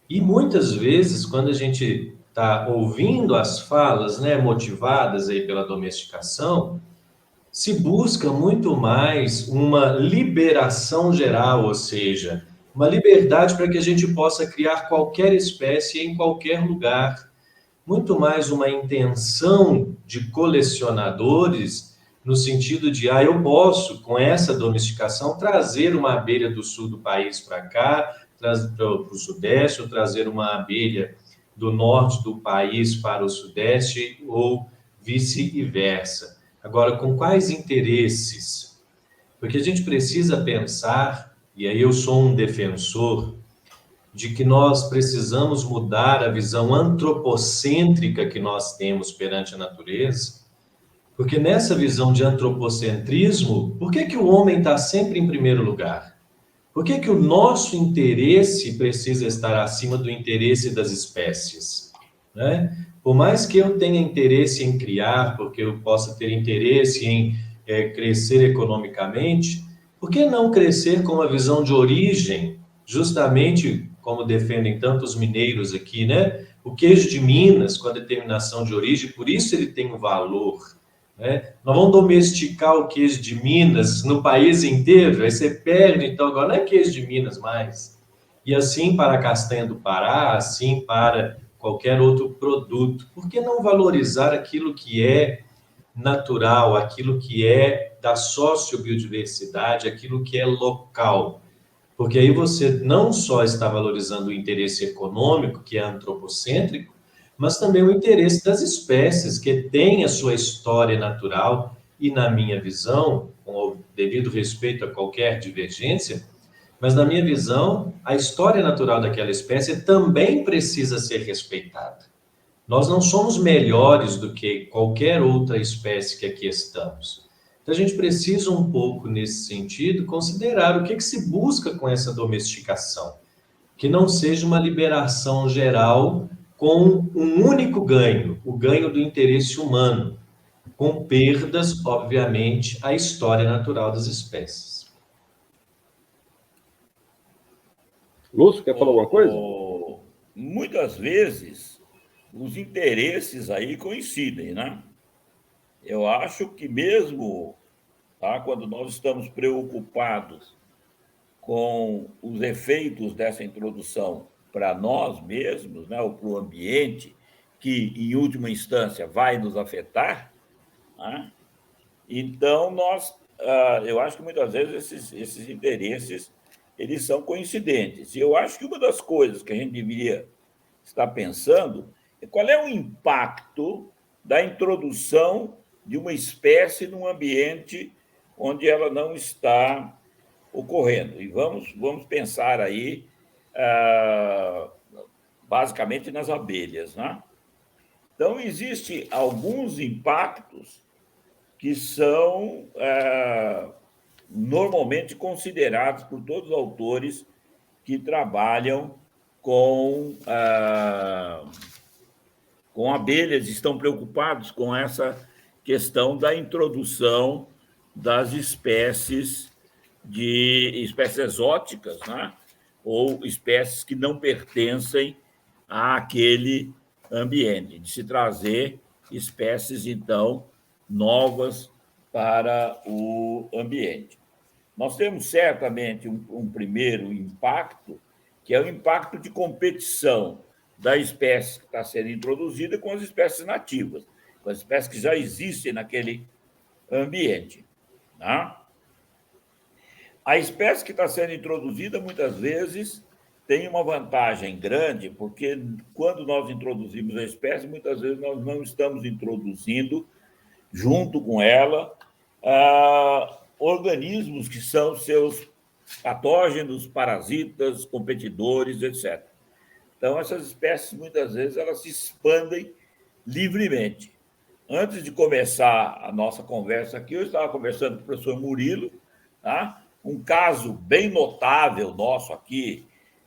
E muitas vezes, quando a gente está ouvindo as falas, né, motivadas aí pela domesticação, se busca muito mais uma liberação geral, ou seja, uma liberdade para que a gente possa criar qualquer espécie em qualquer lugar. Muito mais uma intenção de colecionadores no sentido de, eu posso, com essa domesticação, trazer uma abelha do sul do país para cá, para o sudeste, ou trazer uma abelha do norte do país para o sudeste, ou vice-versa. Agora, com quais interesses? Porque a gente precisa pensar, e aí eu sou um defensor, de que nós precisamos mudar a visão antropocêntrica que nós temos perante a natureza, porque nessa visão de antropocentrismo, por que o homem está sempre em primeiro lugar? Por que o nosso interesse precisa estar acima do interesse das espécies? Né? Por mais que eu tenha interesse em criar, porque eu possa ter interesse em crescer economicamente, por que não crescer com uma visão de origem, justamente como defendem tantos mineiros aqui, né? O queijo de Minas, com a determinação de origem, por isso ele tem um valor. Né? Nós vamos domesticar o queijo de Minas no país inteiro, aí você perde, então agora não é queijo de Minas mais. E assim para a castanha do Pará, assim para qualquer outro produto. Por que não valorizar aquilo que é natural, aquilo que é da sociobiodiversidade, aquilo que é local? Porque aí você não só está valorizando o interesse econômico, que é antropocêntrico, mas também o interesse das espécies, que têm a sua história natural, e na minha visão, com o devido respeito a qualquer divergência, mas na minha visão, a história natural daquela espécie também precisa ser respeitada. Nós não somos melhores do que qualquer outra espécie que aqui estamos. Então a gente precisa um pouco, nesse sentido, considerar o que se busca com essa domesticação. Que não seja uma liberação geral com um único ganho, o ganho do interesse humano, com perdas, obviamente, à história natural das espécies. Lúcio, quer falar alguma coisa? Muitas vezes, os interesses aí coincidem, né? Eu acho que mesmo quando nós estamos preocupados com os efeitos dessa introdução para nós mesmos, né, ou para o ambiente, que, em última instância, vai nos afetar, né? Então, eu acho que muitas vezes esses interesses eles são coincidentes. E eu acho que uma das coisas que a gente deveria estar pensando é qual é o impacto da introdução de uma espécie num ambiente onde ela não está ocorrendo. E vamos pensar aí, basicamente, nas abelhas, né? Então, existem alguns impactos que são normalmente considerados por todos os autores que trabalham com abelhas, estão preocupados com essa questão da introdução das espécies exóticas, né? Ou espécies que não pertencem àquele ambiente, de se trazer espécies, então, novas para o ambiente. Nós temos certamente um primeiro impacto, que é o impacto de competição da espécie que está sendo introduzida com as espécies nativas, com as espécies que já existem naquele ambiente. Né? A espécie que está sendo introduzida, muitas vezes, tem uma vantagem grande, porque quando nós introduzimos a espécie, muitas vezes nós não estamos introduzindo, junto com ela, organismos que são seus patógenos, parasitas, competidores, etc. Então, essas espécies, muitas vezes, elas se expandem livremente. Antes de começar a nossa conversa aqui, eu estava conversando com o professor Murilo, tá? Um caso bem notável nosso aqui,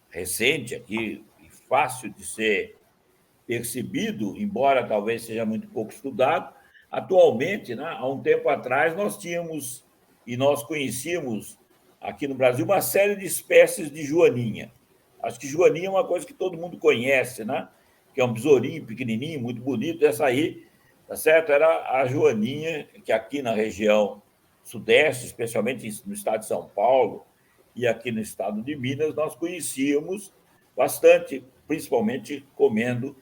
recente aqui, e fácil de ser percebido, embora talvez seja muito pouco estudado. Atualmente, né, há um tempo atrás, nós tínhamos e nós conhecíamos aqui no Brasil uma série de espécies de joaninha. Acho que joaninha é uma coisa que todo mundo conhece, né? Que é um besourinho pequenininho, muito bonito. Essa aí, tá certo? Era a joaninha, que aqui na região sudeste, especialmente no estado de São Paulo e aqui no estado de Minas, nós conhecíamos bastante, principalmente comendo,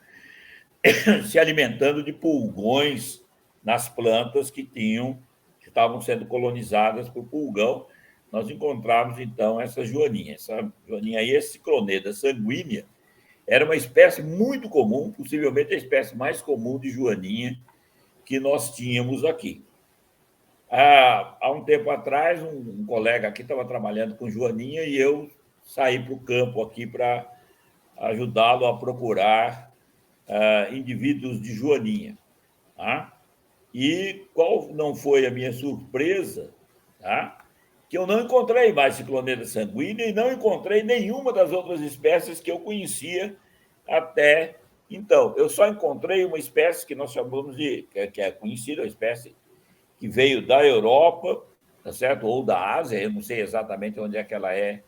se alimentando de pulgões nas plantas que tinham que estavam sendo colonizadas por pulgão, nós encontramos, então, essa joaninha. Essa joaninha aí, esse Cicloneda sanguínea, era uma espécie muito comum, possivelmente a espécie mais comum de joaninha que nós tínhamos aqui. Há um tempo atrás, um colega aqui estava trabalhando com joaninha e eu saí para o campo aqui para ajudá-lo a procurar indivíduos de joaninha. Tá? E qual não foi a minha surpresa, tá? Que eu não encontrei mais Cicloneda sanguínea e não encontrei nenhuma das outras espécies que eu conhecia até então. Eu só encontrei uma espécie que nós chamamos de, que é conhecida, uma espécie que veio da Europa, tá certo? Ou da Ásia, eu não sei exatamente onde é que ela é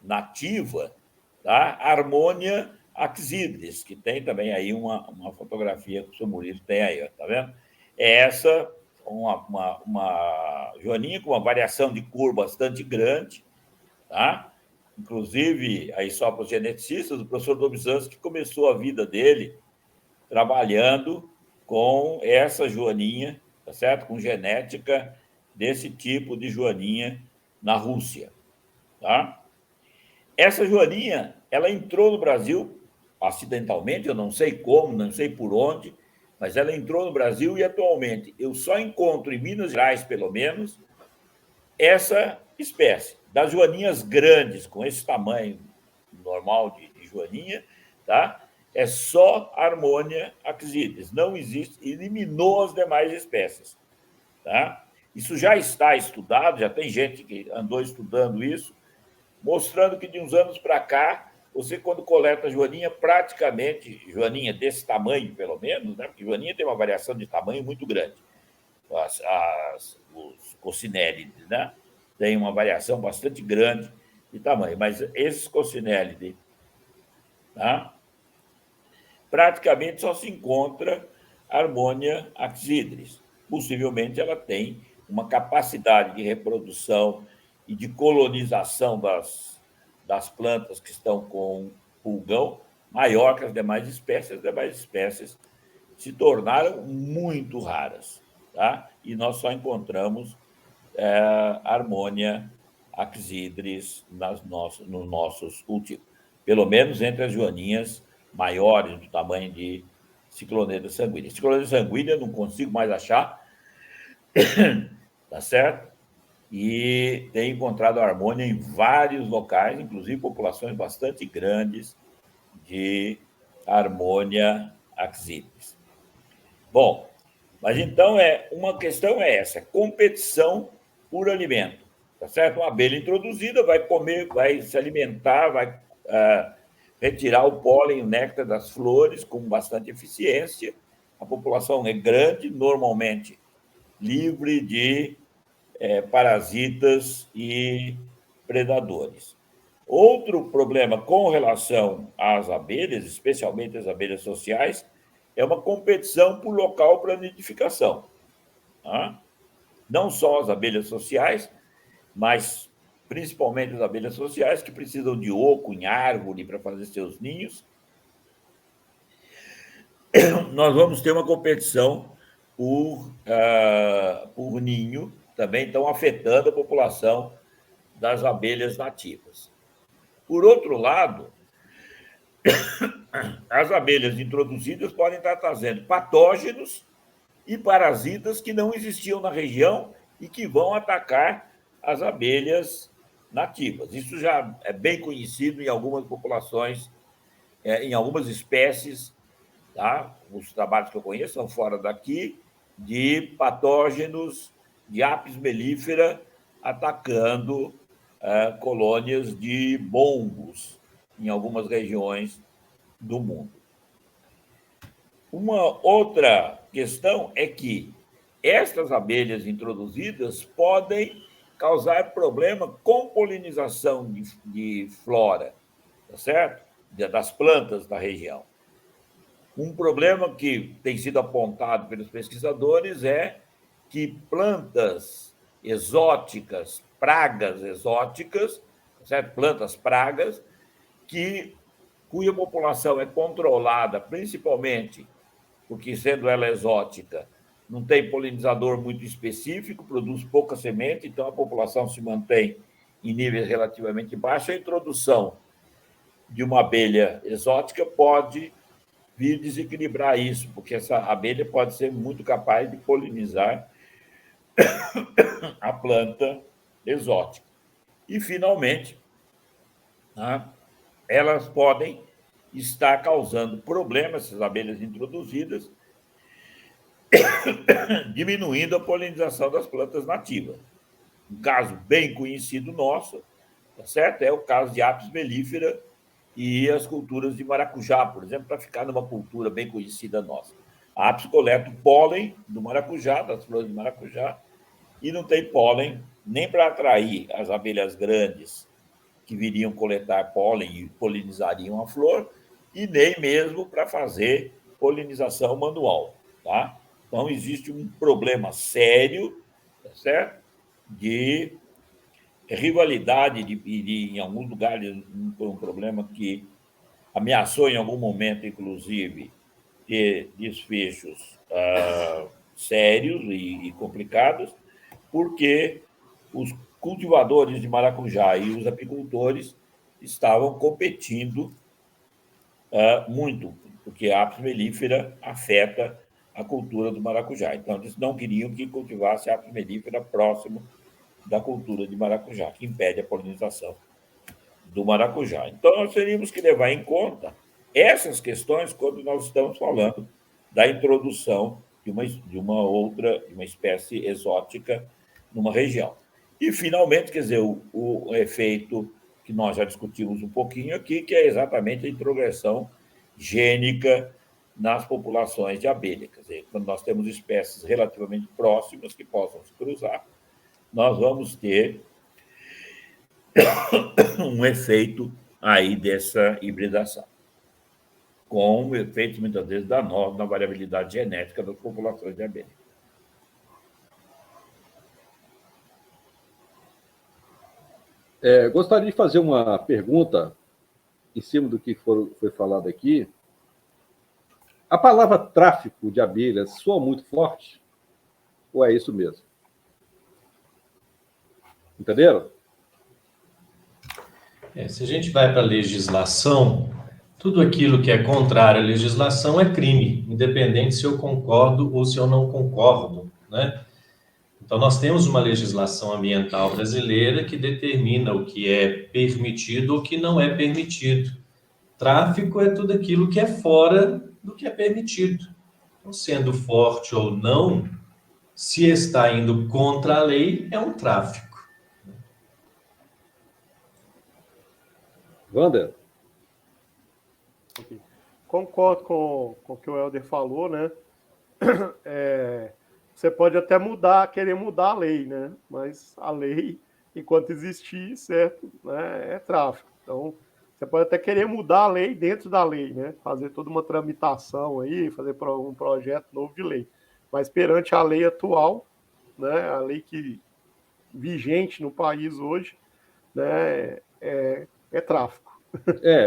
nativa, tá? Harmonia axidris, que tem também aí uma fotografia que o seu Murilo tem aí, ó, tá vendo? É essa, uma joaninha com uma variação de cor bastante grande, tá? Inclusive, aí só para os geneticistas, o professor Dobzhansky começou a vida dele trabalhando com essa joaninha, tá certo? Com genética desse tipo de joaninha na Rússia, tá? Essa joaninha, ela entrou no Brasil acidentalmente, eu não sei como, não sei por onde, mas ela entrou no Brasil e, atualmente, eu só encontro em Minas Gerais, pelo menos, essa espécie. Das joaninhas grandes, com esse tamanho normal de joaninha, tá? É só Harmonia axidris. Não existe, eliminou as demais espécies. Tá? Isso já está estudado, já tem gente que andou estudando isso, mostrando que de uns anos para cá, você, quando coleta joaninha, praticamente, joaninha desse tamanho, pelo menos, né? Porque joaninha tem uma variação de tamanho muito grande. Os coccinélides, né? Tem uma variação bastante grande de tamanho, mas esses coccinélides, tá? Praticamente só se encontra Harmonia axidris. Possivelmente ela tem uma capacidade de reprodução e de colonização das plantas que estão com pulgão maior que as demais espécies. As demais espécies se tornaram muito raras, tá? E nós só encontramos Harmonia axidris nos nossos cultivos, pelo menos entre as joaninhas maiores, do tamanho de Cicloneda sanguínea. Cicloneda sanguínea eu não consigo mais achar, tá certo? E tem encontrado harmonia em vários locais, inclusive populações bastante grandes de Harmonia axidris. Bom, mas então uma questão é essa, competição por alimento, tá certo? Uma abelha introduzida vai comer, vai se alimentar, vai retirar o pólen, o néctar das flores com bastante eficiência. A população é grande, normalmente livre de parasitas e predadores. Outro problema com relação às abelhas, especialmente as abelhas sociais, é uma competição por local para nidificação. Tá? Não só as abelhas sociais, mas principalmente as abelhas sociais, que precisam de oco em árvore para fazer seus ninhos. Nós vamos ter uma competição por ninho, também estão afetando a população das abelhas nativas. Por outro lado, as abelhas introduzidas podem estar trazendo patógenos e parasitas que não existiam na região e que vão atacar as abelhas nativas. Isso já é bem conhecido em algumas populações, em algumas espécies, tá? Os trabalhos que eu conheço são fora daqui, de patógenos de Apis mellifera atacando colônias de bombos em algumas regiões do mundo. Uma outra questão é que estas abelhas introduzidas podem causar problema com polinização de flora, tá certo? Das plantas da região. Um problema que tem sido apontado pelos pesquisadores é que plantas exóticas, pragas exóticas, tá certo? Plantas pragas, cuja população é controlada principalmente porque, sendo ela exótica, não tem polinizador muito específico, produz pouca semente, então a população se mantém em níveis relativamente baixos. A introdução de uma abelha exótica pode vir desequilibrar isso, porque essa abelha pode ser muito capaz de polinizar a planta exótica. E, finalmente, né, elas podem estar causando problemas, essas abelhas introduzidas, diminuindo a polinização das plantas nativas. Um caso bem conhecido nosso, tá certo? É o caso de Apis mellifera e as culturas de maracujá, por exemplo, para ficar numa cultura bem conhecida nossa. A Apis coleta o pólen do maracujá, das flores de maracujá, e não tem pólen nem para atrair as abelhas grandes que viriam coletar pólen e polinizariam a flor, e nem mesmo para fazer polinização manual, tá? Então, existe um problema sério, tá certo? De rivalidade, em alguns lugares, um problema que ameaçou, em algum momento, inclusive, ter desfechos sérios e complicados, porque os cultivadores de maracujá e os apicultores estavam competindo muito, porque a Apis mellifera afeta a cultura do maracujá. Então, eles não queriam que cultivasse a Apis mellifera próximo da cultura de maracujá, que impede a polinização do maracujá. Então, nós teríamos que levar em conta essas questões quando nós estamos falando da introdução de uma espécie exótica numa região. E, finalmente, quer dizer, o efeito que nós já discutimos um pouquinho aqui, que é exatamente a introgressão gênica nas populações de abelha. Quer dizer, quando nós temos espécies relativamente próximas que possam se cruzar, nós vamos ter um efeito aí dessa hibridação, com efeitos, muitas vezes, danosos na variabilidade genética das populações de abelha. Gostaria de fazer uma pergunta em cima do que foi falado aqui. A palavra tráfico de abelhas soa muito forte? Ou é isso mesmo? Entenderam? Se a gente vai para a legislação, tudo aquilo que é contrário à legislação é crime, independente se eu concordo ou se eu não concordo, né? Então, nós temos uma legislação ambiental brasileira que determina o que é permitido ou o que não é permitido. Tráfico é tudo aquilo que é fora do que é permitido. Então, sendo forte ou não, se está indo contra a lei, é um tráfico. Wander? Concordo com o que o Helder falou, né? Você pode até querer mudar a lei, né? Mas a lei, enquanto existir, certo, né, é tráfico. Então, você pode até querer mudar a lei dentro da lei, né? Fazer toda uma tramitação aí, fazer um projeto novo de lei. Mas perante a lei atual, né, a lei vigente no país hoje, né, é tráfico.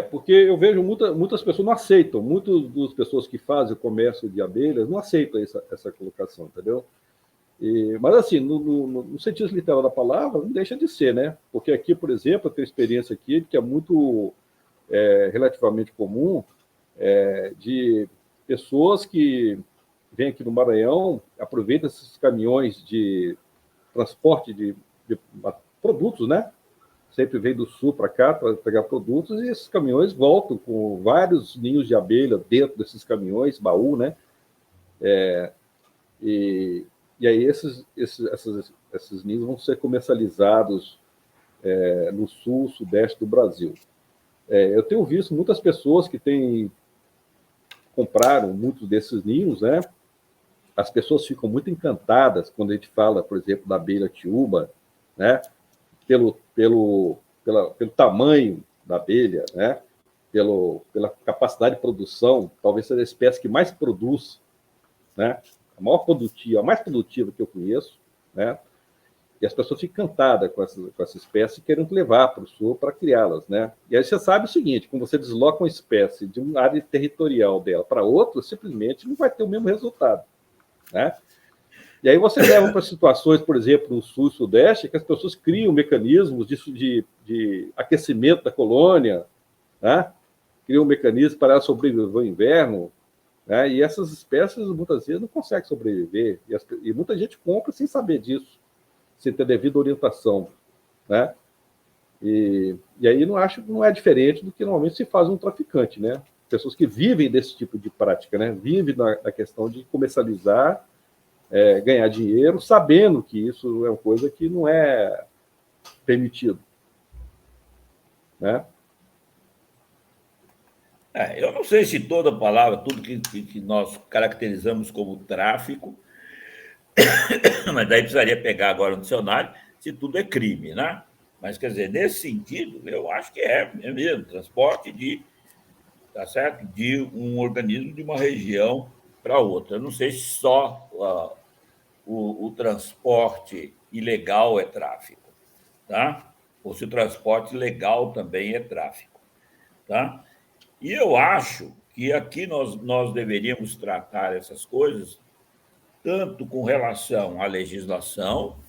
Porque eu vejo muitas pessoas não aceitam, muitas das pessoas que fazem o comércio de abelhas não aceitam essa colocação, entendeu? Mas, assim, no sentido literal da palavra, não deixa de ser, né? Porque aqui, por exemplo, eu tenho experiência aqui que é muito relativamente comum de pessoas que vêm aqui no Maranhão, aproveitam esses caminhões de transporte de produtos, né? Sempre vem do sul para cá para pegar produtos, e esses caminhões voltam com vários ninhos de abelha dentro desses caminhões, baú, né? E aí esses ninhos vão ser comercializados no sul, sudeste do Brasil. Eu tenho visto muitas pessoas que compraram muitos desses ninhos, né? As pessoas ficam muito encantadas quando a gente fala, por exemplo, da abelha tiúba, né? Pelo tamanho da abelha, né? Pela capacidade de produção, talvez seja a espécie que mais produz, né? A mais produtiva que eu conheço, né? E as pessoas ficam encantadas com essa espécie e querem levar para o sul para criá-las, né? E aí você sabe o seguinte, quando você desloca uma espécie de uma área territorial dela para outra, simplesmente não vai ter o mesmo resultado, né? E aí você leva para situações, por exemplo, no sul e sudeste, que as pessoas criam mecanismos de aquecimento da colônia, né? Criam um mecanismo para ela sobreviver ao inverno, né? E essas espécies, muitas vezes, não conseguem sobreviver. E muita gente compra sem saber disso, sem ter devida orientação, né? E aí não é diferente do que normalmente se faz um traficante, né? Pessoas que vivem desse tipo de prática, né? Vivem na questão de comercializar, ganhar dinheiro, sabendo que isso é uma coisa que não é permitido, né? Eu não sei se toda palavra, tudo que nós caracterizamos como tráfico, mas daí precisaria pegar agora no dicionário se tudo é crime, né? Mas, quer dizer, nesse sentido, eu acho que é mesmo, transporte tá certo? De um organismo de uma região para outra. Eu não sei se só o transporte ilegal é tráfico, tá? Ou se o transporte legal também é tráfico, tá? E eu acho que aqui nós deveríamos tratar essas coisas tanto com relação à legislação,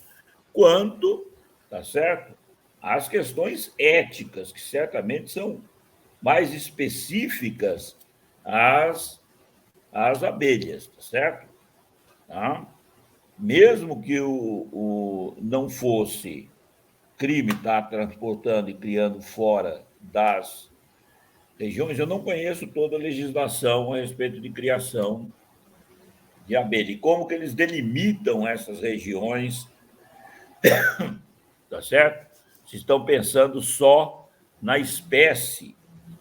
quanto, tá certo? Às questões éticas, que certamente são mais específicas às abelhas, tá certo? Tá? Mesmo que não fosse crime estar transportando e criando fora das regiões, eu não conheço toda a legislação a respeito de criação de abelha. E como que eles delimitam essas regiões, tá certo? Se estão pensando só na espécie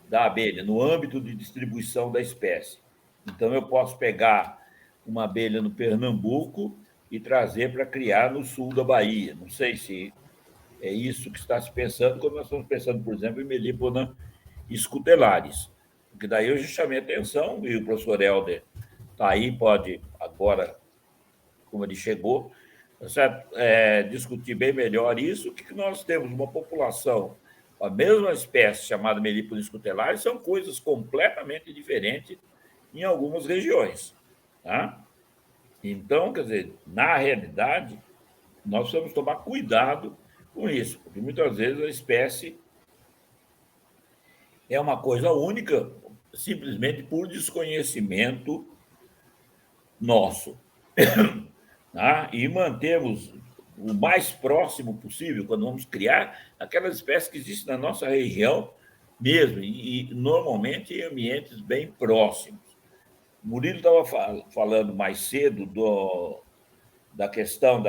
da abelha, no âmbito de distribuição da espécie. Então, eu posso pegar uma abelha no Pernambuco e trazer para criar no sul da Bahia. Não sei se é isso que está se pensando, quando nós estamos pensando, por exemplo, em Melipona scutellarius. Porque daí eu já chamei a atenção, e o professor Helder está aí, pode agora, como ele chegou, tá certo? Discutir bem melhor isso, que nós temos uma população, a mesma espécie chamada Melipona scutellarius, são coisas completamente diferentes em algumas regiões. Tá? Então, quer dizer, na realidade, nós precisamos tomar cuidado com isso, porque muitas vezes a espécie é uma coisa única, simplesmente por desconhecimento nosso. Tá? E mantemos o mais próximo possível, quando vamos criar, aquelas espécies que existem na nossa região mesmo, e normalmente em ambientes bem próximos. O Murilo estava falando mais cedo da questão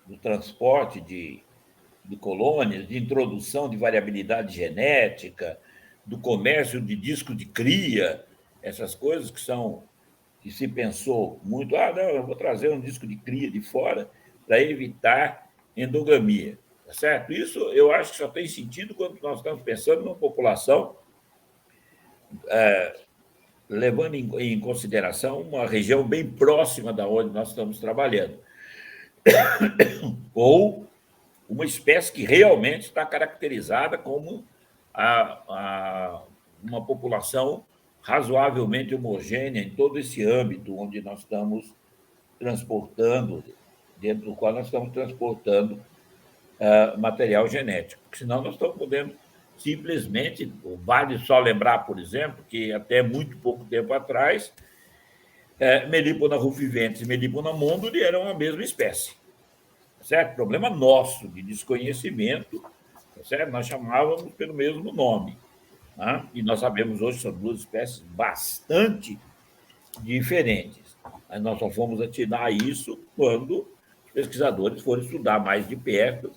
do transporte de colônias, de introdução de variabilidade genética, do comércio de disco de cria, essas coisas que se pensou muito, não, eu vou trazer um disco de cria de fora para evitar endogamia, tá certo? Isso eu acho que só tem sentido quando nós estamos pensando numa população levando em consideração uma região bem próxima da onde nós estamos trabalhando, ou uma espécie que realmente está caracterizada como uma população razoavelmente homogênea em todo esse âmbito onde nós estamos transportando, dentro do qual nós estamos transportando material genético. Porque senão nós estamos podendo simplesmente, vale só lembrar, por exemplo, que até muito pouco tempo atrás, Melipona rufiventris e Melipona monduli eram a mesma espécie. Certo? Problema nosso de desconhecimento, certo? Nós chamávamos pelo mesmo nome. Né? E nós sabemos hoje que são duas espécies bastante diferentes. Mas nós só fomos atirar isso quando os pesquisadores foram estudar mais de perto,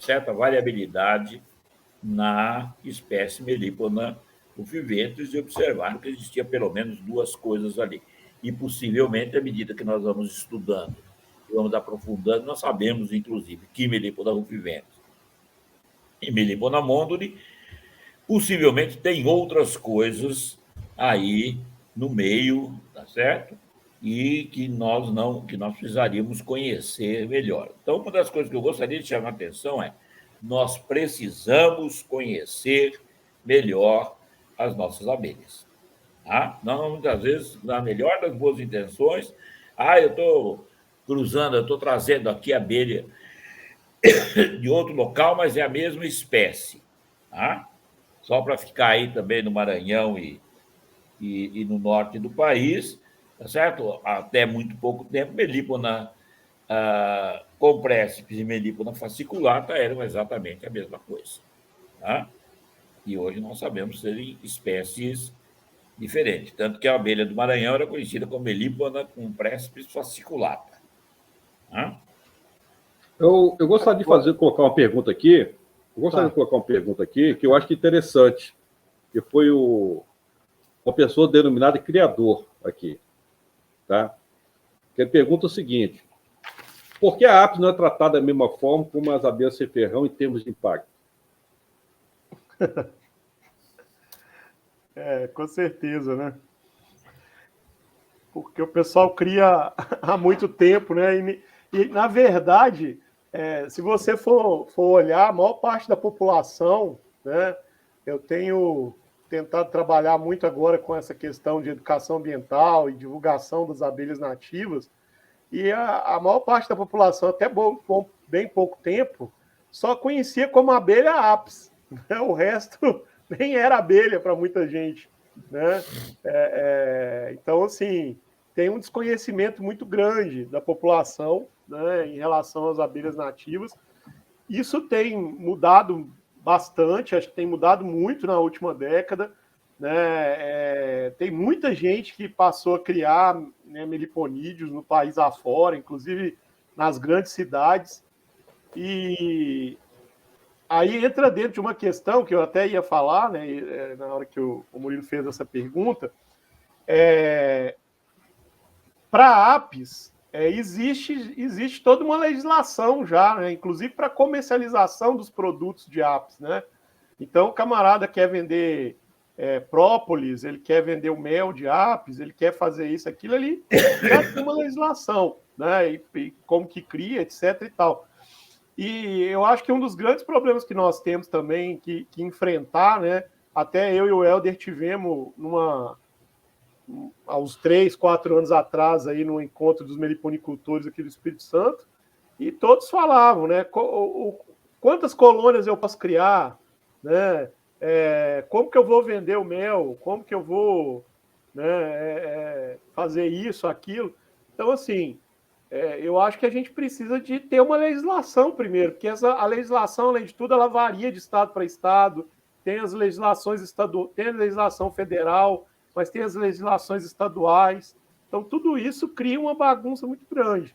certo? A variabilidade na espécie Melipona rufiventris e observaram que existia pelo menos duas coisas ali. E, possivelmente, à medida que nós vamos estudando, vamos aprofundando, nós sabemos, inclusive, que Melipona rufiventris e Melipona monduli possivelmente tem outras coisas aí no meio, tá certo? E que nós precisaríamos conhecer melhor. Então, uma das coisas que eu gostaria de chamar a atenção é nós precisamos conhecer melhor as nossas abelhas. Tá? Não, muitas vezes, na melhor das boas intenções, eu estou cruzando, eu estou trazendo aqui abelha de outro local, mas é a mesma espécie. Tá? Só para ficar aí também no Maranhão e no norte do país, tá certo? Até muito pouco tempo, Melipona compréscipes e Melipona fasciculata eram exatamente a mesma coisa. Tá? E hoje nós sabemos serem espécies diferentes. Tanto que a abelha do Maranhão era conhecida como Melipona compréscipes fasciculata. Tá? Eu gostaria de colocar uma pergunta aqui. Eu gostaria de colocar uma pergunta aqui que eu acho que é interessante, que foi uma pessoa denominada criador aqui. Tá? Ele pergunta o seguinte: por que a apis não é tratada da mesma forma como as abelhas sem ferrão em termos de impacto? Com certeza, né? Porque o pessoal cria há muito tempo, né? E na verdade, se você for olhar, a maior parte da população, né? Eu tenho tentado trabalhar muito agora com essa questão de educação ambiental e divulgação das abelhas nativas, e a maior parte da população, até bem pouco tempo, só conhecia como abelha apis. Né? O resto nem era abelha para muita gente. Né? Então, assim, tem um desconhecimento muito grande da população, né, em relação às abelhas nativas. Isso tem mudado bastante, acho que tem mudado muito na última década. Né? Tem muita gente que passou a criar, né, meliponídeos no país afora, inclusive nas grandes cidades. E aí entra dentro de uma questão que eu até ia falar, né, na hora que o Murilo fez essa pergunta. Para apis, existe toda uma legislação já, né, inclusive para comercialização dos produtos de apis. Né? Então, o camarada quer vender própolis, ele quer vender o mel de apis, ele quer fazer isso, aquilo, ali já tem uma legislação, né, e como que cria, etc. e tal. E eu acho que um dos grandes problemas que nós temos também que enfrentar, né, até eu e o Helder tivemos há uns 3, 4 anos atrás, aí, no encontro dos meliponicultores aqui do Espírito Santo, e todos falavam, né, quantas colônias eu posso criar, né, como que eu vou vender o mel, como que eu vou, né, fazer isso, aquilo. Então, assim, eu acho que a gente precisa de ter uma legislação primeiro, porque a legislação, além de tudo, ela varia de estado para estado, tem as legislações estaduais, tem a legislação federal, mas tem as legislações estaduais. Então, tudo isso cria uma bagunça muito grande.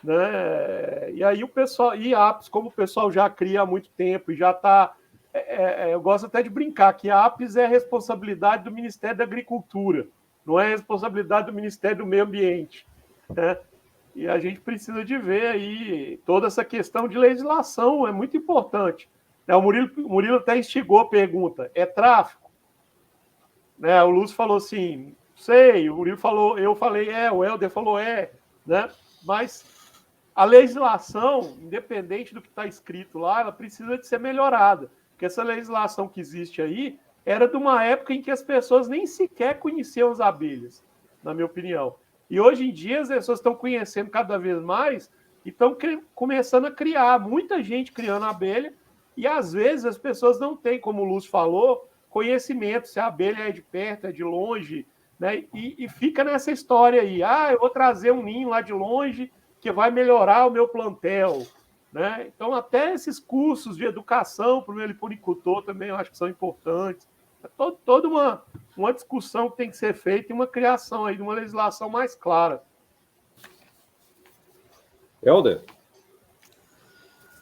Né? E aí o pessoal, e apis, como o pessoal já cria há muito tempo e já está... eu gosto até de brincar que a apis é responsabilidade do Ministério da Agricultura, não é responsabilidade do Ministério do Meio Ambiente. Né? E a gente precisa de ver aí toda essa questão de legislação, é muito importante. O Murilo até instigou a pergunta: é tráfico? Né? O Lúcio falou assim, sei, o Murilo falou, eu falei, o Helder falou, né? Mas a legislação, independente do que está escrito lá, ela precisa de ser melhorada, porque essa legislação que existe aí era de uma época em que as pessoas nem sequer conheciam as abelhas, na minha opinião. E hoje em dia as pessoas estão conhecendo cada vez mais e estão começando a criar, muita gente criando abelha, e às vezes as pessoas não têm, como o Lúcio falou, conhecimento, se a abelha é de perto, é de longe, né? E fica nessa história aí, eu vou trazer um ninho lá de longe que vai melhorar o meu plantel. Né? Então, até esses cursos de educação para o meliponicultor também eu acho que são importantes. É toda uma discussão que tem que ser feita e uma criação aí de uma legislação mais clara. Helder?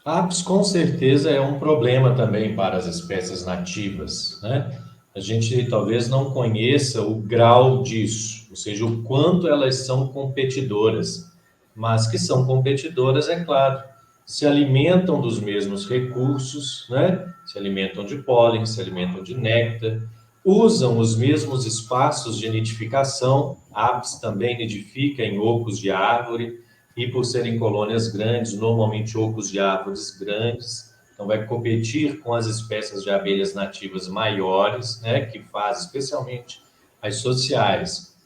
Apis, com certeza, é um problema também para as espécies nativas. Né? A gente talvez não conheça o grau disso, ou seja, o quanto elas são competidoras. Mas que são competidoras, é claro, se alimentam dos mesmos recursos, né? Se alimentam de pólen, se alimentam de néctar, usam os mesmos espaços de nidificação. A apis também nidifica em ocos de árvore, e por serem colônias grandes, normalmente ocos de árvores grandes, então vai competir com as espécies de abelhas nativas maiores, né? Que fazem especialmente as sociais.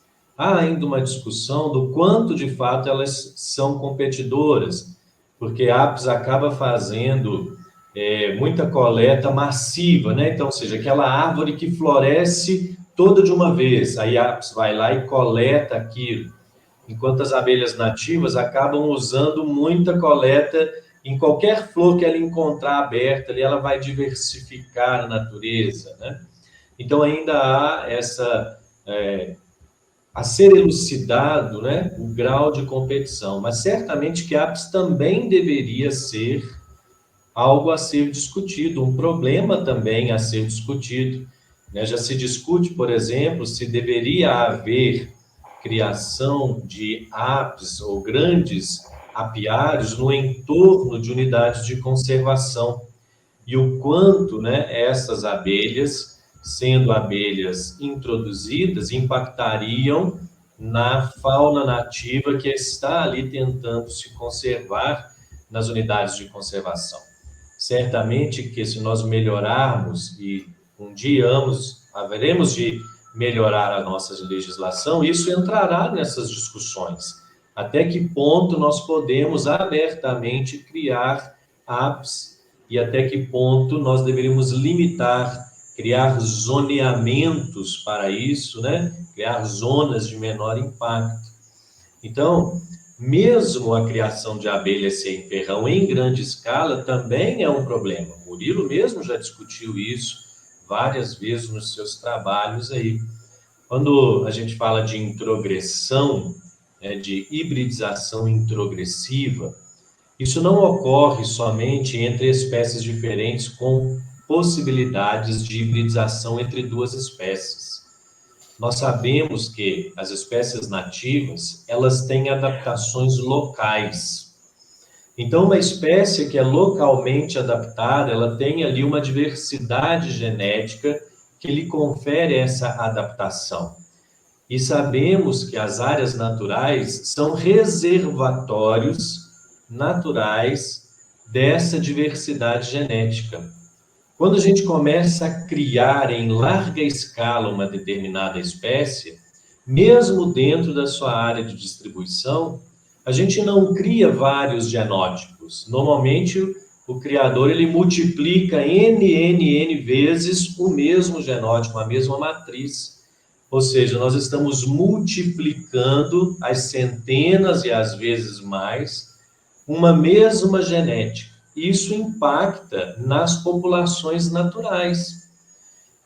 há ainda uma discussão do quanto, de fato, elas são competidoras, porque a Apis acaba fazendo muita coleta massiva, né? Então, ou seja, aquela árvore que floresce toda de uma vez, aí a Apis vai lá e coleta aquilo, enquanto as abelhas nativas acabam usando muita coleta em qualquer flor que ela encontrar aberta, ali ela vai diversificar a natureza, né? Então, ainda há a ser elucidado, né, o grau de competição, mas certamente que a Apis também deveria ser algo a ser discutido, um problema também a ser discutido, né? Já se discute, por exemplo, se deveria haver criação de apis ou grandes apiários no entorno de unidades de conservação e o quanto, né, essas abelhas, sendo abelhas introduzidas, impactariam na fauna nativa que está ali tentando se conservar nas unidades de conservação. Certamente que se nós melhorarmos, e um dia haveremos de melhorar a nossa legislação, isso entrará nessas discussões. Até que ponto nós podemos abertamente criar apps e até que ponto nós deveríamos limitar, criar zoneamentos para isso, né? Criar zonas de menor impacto. Então, mesmo a criação de abelhas sem ferrão em grande escala também é um problema. O Murilo mesmo já discutiu isso várias vezes nos seus trabalhos aí. Quando a gente fala de introgressão, de hibridização introgressiva, isso não ocorre somente entre espécies diferentes com possibilidades de hibridização entre duas espécies. Nós sabemos que as espécies nativas, elas têm adaptações locais. Então, uma espécie que é localmente adaptada, ela tem ali uma diversidade genética que lhe confere essa adaptação. E sabemos que as áreas naturais são reservatórios naturais dessa diversidade genética. Quando a gente começa a criar em larga escala uma determinada espécie, mesmo dentro da sua área de distribuição, a gente não cria vários genótipos. Normalmente, o criador ele multiplica n vezes o mesmo genótipo, a mesma matriz. Ou seja, nós estamos multiplicando as centenas e às vezes mais uma mesma genética. Isso impacta nas populações naturais,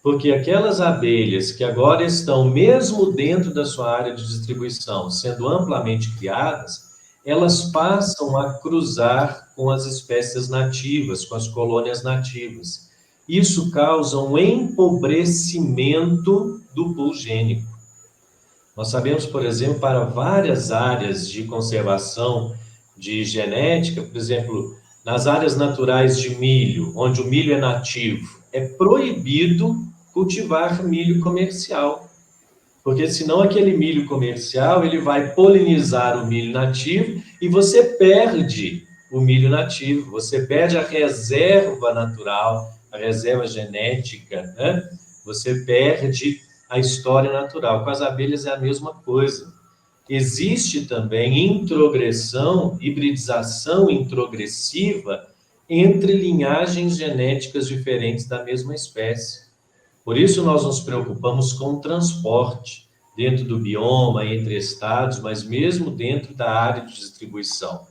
porque aquelas abelhas que agora estão, mesmo dentro da sua área de distribuição, sendo amplamente criadas, elas passam a cruzar com as espécies nativas, com as colônias nativas. Isso causa um empobrecimento do pool gênico. Nós sabemos, por exemplo, para várias áreas de conservação de genética, por exemplo, nas áreas naturais de milho, onde o milho é nativo, é proibido cultivar milho comercial, porque senão aquele milho comercial ele vai polinizar o milho nativo e você perde o milho nativo, você perde a reserva natural, a reserva genética, né? Você perde a história natural. Com as abelhas é a mesma coisa. Existe também introgressão, hibridização introgressiva entre linhagens genéticas diferentes da mesma espécie. Por isso nós nos preocupamos com o transporte dentro do bioma, entre estados, mas mesmo dentro da área de distribuição.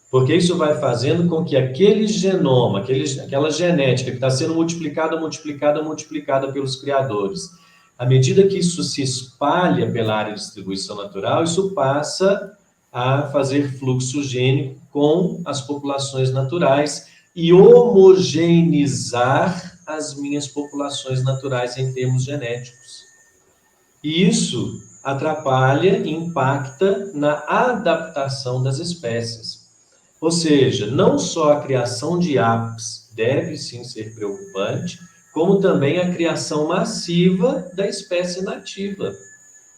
Porque isso vai fazendo com que aquele genoma, aquela genética que está sendo multiplicada pelos criadores, à medida que isso se espalha pela área de distribuição natural, isso passa a fazer fluxo gênico com as populações naturais e homogeneizar as minhas populações naturais em termos genéticos. E isso atrapalha e impacta na adaptação das espécies. Ou seja, não só a criação de apis deve sim ser preocupante, como também a criação massiva da espécie nativa.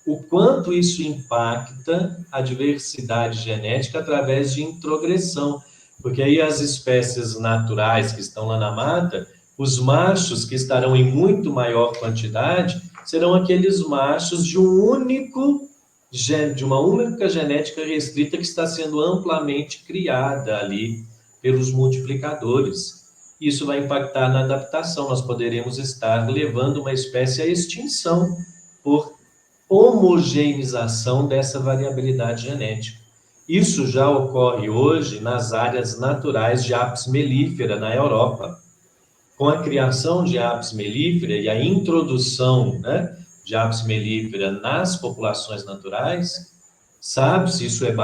O quanto isso impacta a diversidade genética através de introgressão, porque aí as espécies naturais que estão lá na mata, os machos que estarão em muito maior quantidade, serão aqueles machos de um único de uma única genética restrita que está sendo amplamente criada ali pelos multiplicadores. Isso vai impactar na adaptação, nós poderemos estar levando uma espécie à extinção por homogeneização dessa variabilidade genética. Isso já ocorre hoje nas áreas naturais de Apis mellifera na Europa. Com a criação de Apis mellifera e a introdução, né, de Apis mellifera nas populações naturais, sabe-se, isso é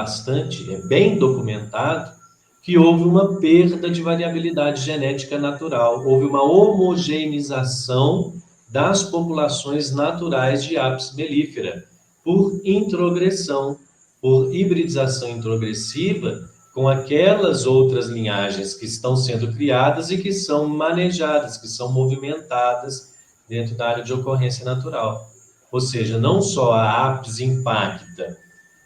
bem documentado, que houve uma perda de variabilidade genética natural, houve uma homogeneização das populações naturais de Apis mellifera por introgressão, por hibridização introgressiva com aquelas outras linhagens que estão sendo criadas e que são manejadas, que são movimentadas dentro da área de ocorrência natural. Ou seja, não só a Apis impacta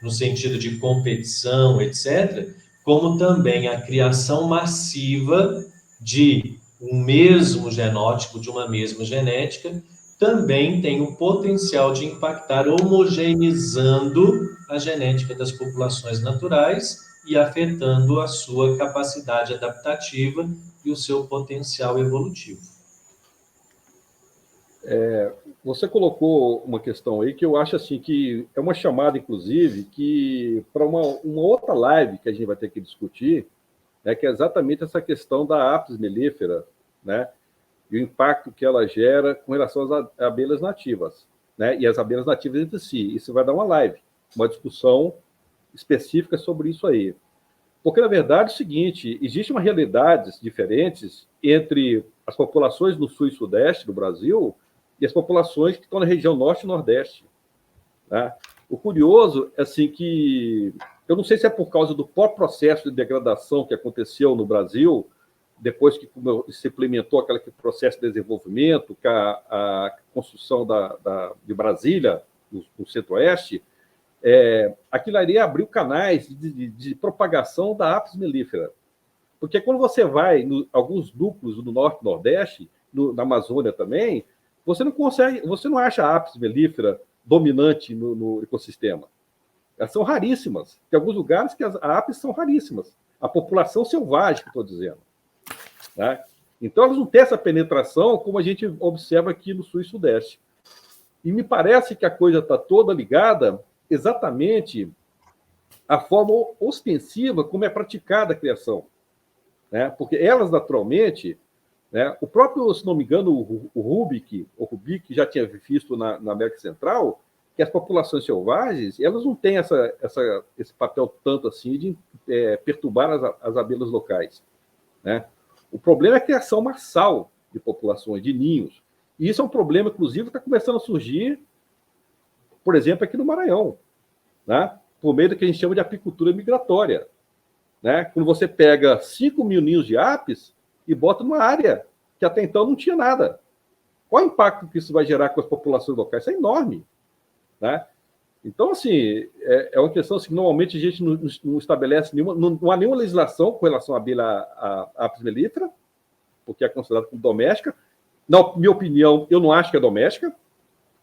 no sentido de competição, etc., como também a criação massiva de um mesmo genótipo, de uma mesma genética, também tem o potencial de impactar homogeneizando a genética das populações naturais e afetando a sua capacidade adaptativa e o seu potencial evolutivo. Você colocou uma questão aí que eu acho assim que é uma chamada, inclusive, que para uma outra live que a gente vai ter que discutir, né, que é exatamente essa questão da Apis mellifera, né, e o impacto que ela gera com relação às abelhas nativas, né, e as abelhas nativas entre si. Isso vai dar uma live, uma discussão específica sobre isso aí. Porque, na verdade, é o seguinte, existem realidades diferentes entre as populações do sul e sudeste do Brasil e as populações que estão na região norte e nordeste. Tá? O curioso é assim que, eu não sei se é por causa do próprio processo de degradação que aconteceu no Brasil, depois que se implementou aquele processo de desenvolvimento, que a construção de Brasília, no centro-oeste, aquilo ali abriu canais de propagação da Apis mellifera. Porque quando você vai em alguns núcleos do norte e nordeste, na Amazônia também, você não acha a Apis mellifera dominante no ecossistema. Elas são raríssimas. Tem alguns lugares que as apis são raríssimas. A população selvagem, que estou dizendo. Tá? Então, elas não têm essa penetração como a gente observa aqui no sul e sudeste. E me parece que a coisa está toda ligada exatamente à forma ostensiva como é praticada a criação. Né? Porque elas, naturalmente, né, o próprio, se não me engano, o Rubik já tinha visto na América Central que as populações selvagens elas não têm esse papel tanto assim de perturbar as abelhas locais. Né? O problema é a criação massal de populações, de ninhos. E isso é um problema, inclusive, que está começando a surgir, por exemplo, aqui no Maranhão, né? Por meio do que a gente chama de apicultura migratória. Né? Quando você pega 5 mil ninhos de apis e bota numa área que até então não tinha nada. Qual o impacto que isso vai gerar com as populações locais? Isso é enorme. Né? Então, assim, é uma questão assim, que normalmente a gente não estabelece não há nenhuma legislação com relação à abelha Apis mellifera, porque é considerada como doméstica. Na minha opinião, eu não acho que é doméstica,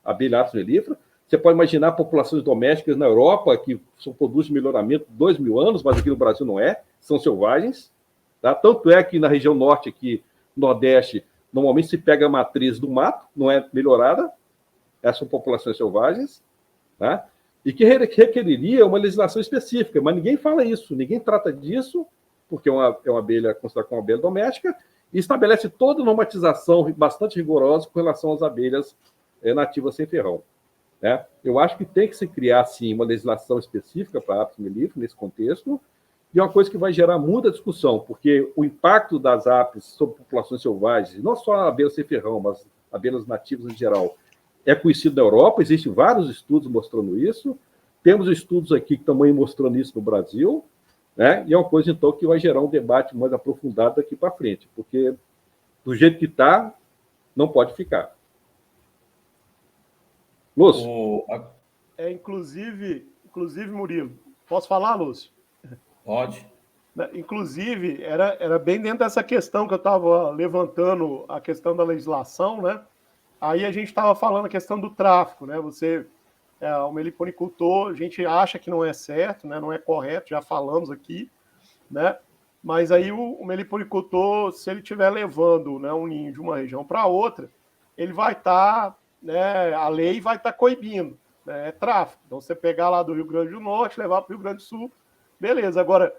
a abelha Apis mellifera. Você pode imaginar populações domésticas na Europa que produzem melhoramento de 2.000 anos, mas aqui no Brasil não são selvagens. Tá? Tanto é que na região norte, aqui, nordeste, normalmente se pega a matriz do mato, não é melhorada, essas são populações selvagens. Tá? E que requeriria uma legislação específica, mas ninguém fala isso, ninguém trata disso, porque é uma abelha considerada como uma abelha doméstica, e estabelece toda a normatização bastante rigorosa com relação às abelhas nativas sem ferrão. Né? Eu acho que tem que se criar, sim, uma legislação específica para a Apis mellifera nesse contexto, e é uma coisa que vai gerar muita discussão, porque o impacto das apis sobre populações selvagens, não só a abelha sem ferrão, mas abelhas nativas em geral, é conhecido na Europa, existem vários estudos mostrando isso, temos estudos aqui que também mostrando isso no Brasil, né? E é uma coisa, então, que vai gerar um debate mais aprofundado daqui para frente, porque do jeito que está, não pode ficar. Lúcio? Inclusive, Murilo, posso falar, Lúcio? Pode. Inclusive, era bem dentro dessa questão que eu estava levantando, a questão da legislação, né? Aí a gente estava falando a questão do tráfico, né? Você o meliponicultor, a gente acha que não é certo, né? Não é correto, já falamos aqui, né? Mas aí o meliponicultor, se ele estiver levando, né, um ninho de uma região para outra, ele vai estar, né, a lei vai estar coibindo, né, é tráfico. Então, você pegar lá do Rio Grande do Norte, levar para o Rio Grande do Sul, beleza. Agora,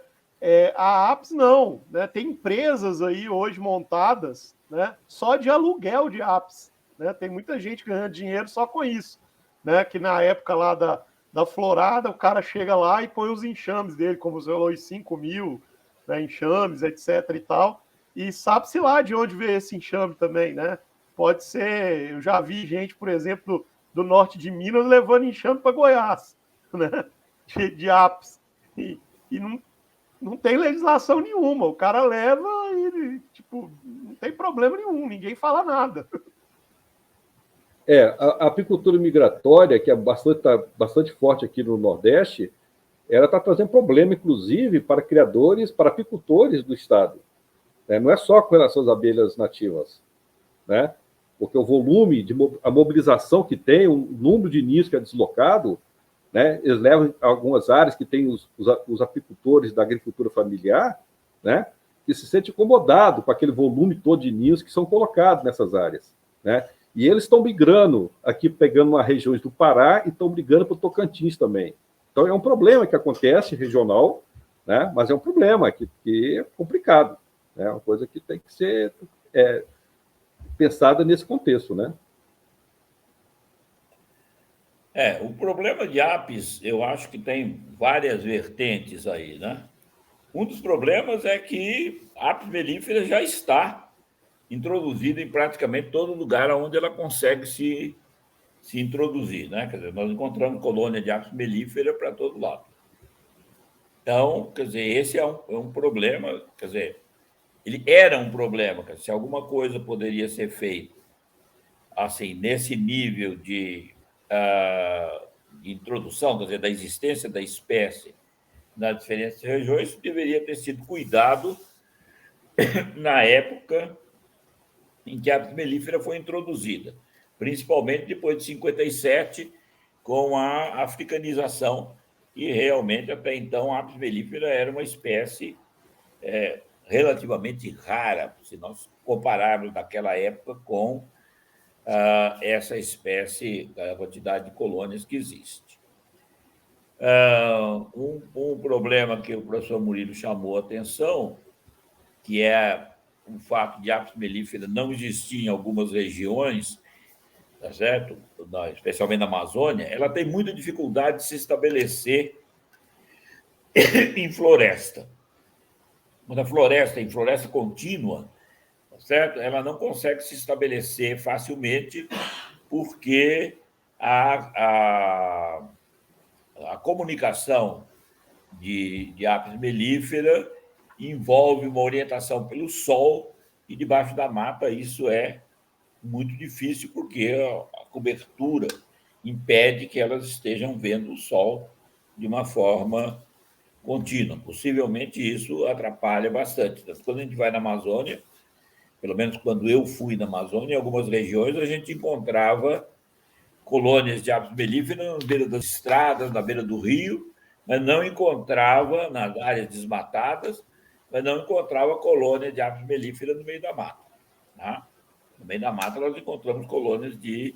a apis não, né? Tem empresas aí hoje montadas, né, só de aluguel de apis, né? Tem muita gente ganhando dinheiro só com isso, né? Que na época lá da florada, o cara chega lá e põe os enxames dele, como você falou, os 5 mil, né, enxames, etc. e tal, e sabe-se lá de onde veio esse enxame também, né? Pode ser, eu já vi gente, por exemplo, do norte de Minas levando enxame para Goiás, né? De apis. E não tem legislação nenhuma. O cara leva e, tipo, não tem problema nenhum, ninguém fala nada. A apicultura migratória, que tá bastante forte aqui no Nordeste, ela está trazendo problema, inclusive, para criadores, para apicultores do estado. Né? Não é só com relação às abelhas nativas, né? Porque o volume, a mobilização que tem, o número de ninhos que é deslocado, né? Eles levam a algumas áreas que tem os apicultores da agricultura familiar, né? Que se sente incomodado com aquele volume todo de ninhos que são colocados nessas áreas, né? E eles estão migrando aqui, pegando uma regiões do Pará e estão migrando para o Tocantins também. Então, é um problema que acontece regional, né? Mas é um problema que é complicado. É uma coisa que tem que ser pensada nesse contexto, né? O problema de apis, eu acho que tem várias vertentes aí, né? Um dos problemas é que a apis mellifera já está introduzida em praticamente todo lugar onde ela consegue se introduzir, né? Quer dizer, nós encontramos colônia de apis mellifera para todo lado. Então, quer dizer, esse é um problema, quer dizer, ele era um problema, quer dizer, se alguma coisa poderia ser feita assim, nesse nível de introdução, quer dizer, da existência da espécie nas diferentes regiões, isso deveria ter sido cuidado na época em que a apis mellifera foi introduzida, principalmente depois de 57, com a africanização, e realmente até então a apis mellifera era uma espécie relativamente rara, se nós compararmos naquela época com essa espécie, a quantidade de colônias que existe. Um problema que o professor Murilo chamou a atenção, que é o fato de apis mellifera não existir em algumas regiões, tá certo? Especialmente na Amazônia, ela tem muita dificuldade de se estabelecer em floresta. Quando a floresta, em floresta contínua, tá certo? Ela não consegue se estabelecer facilmente porque a comunicação de apis mellifera envolve uma orientação pelo sol e debaixo da mata isso é muito difícil porque a cobertura impede que elas estejam vendo o sol de uma forma contínua. Possivelmente isso atrapalha bastante. Quando a gente vai na Amazônia, pelo menos quando eu fui na Amazônia, em algumas regiões a gente encontrava colônias de apis mellifera na beira das estradas, na beira do rio, mas não encontrava, nas áreas desmatadas, mas não encontrava colônia de apis mellifera no meio da mata. Tá? No meio da mata nós encontramos colônias de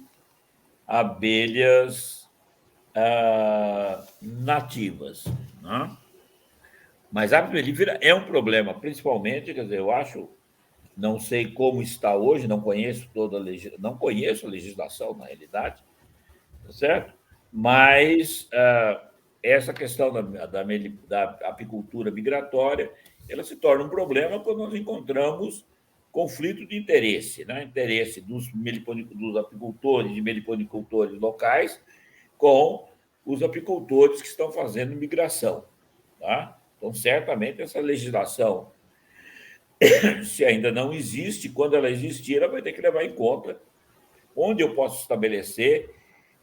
abelhas nativas. Né? Mas a apis mellifera é um problema, principalmente, quer dizer, eu acho, não sei como está hoje, não conheço não conheço a legislação, na realidade, tá certo? Mas essa questão da apicultura migratória, ela se torna um problema quando nós encontramos conflito de interesse, né? Interesse dos apicultores e meliponicultores locais com os apicultores que estão fazendo migração. Tá? Então, certamente, essa legislação, se ainda não existe, quando ela existir, ela vai ter que levar em conta onde eu posso estabelecer,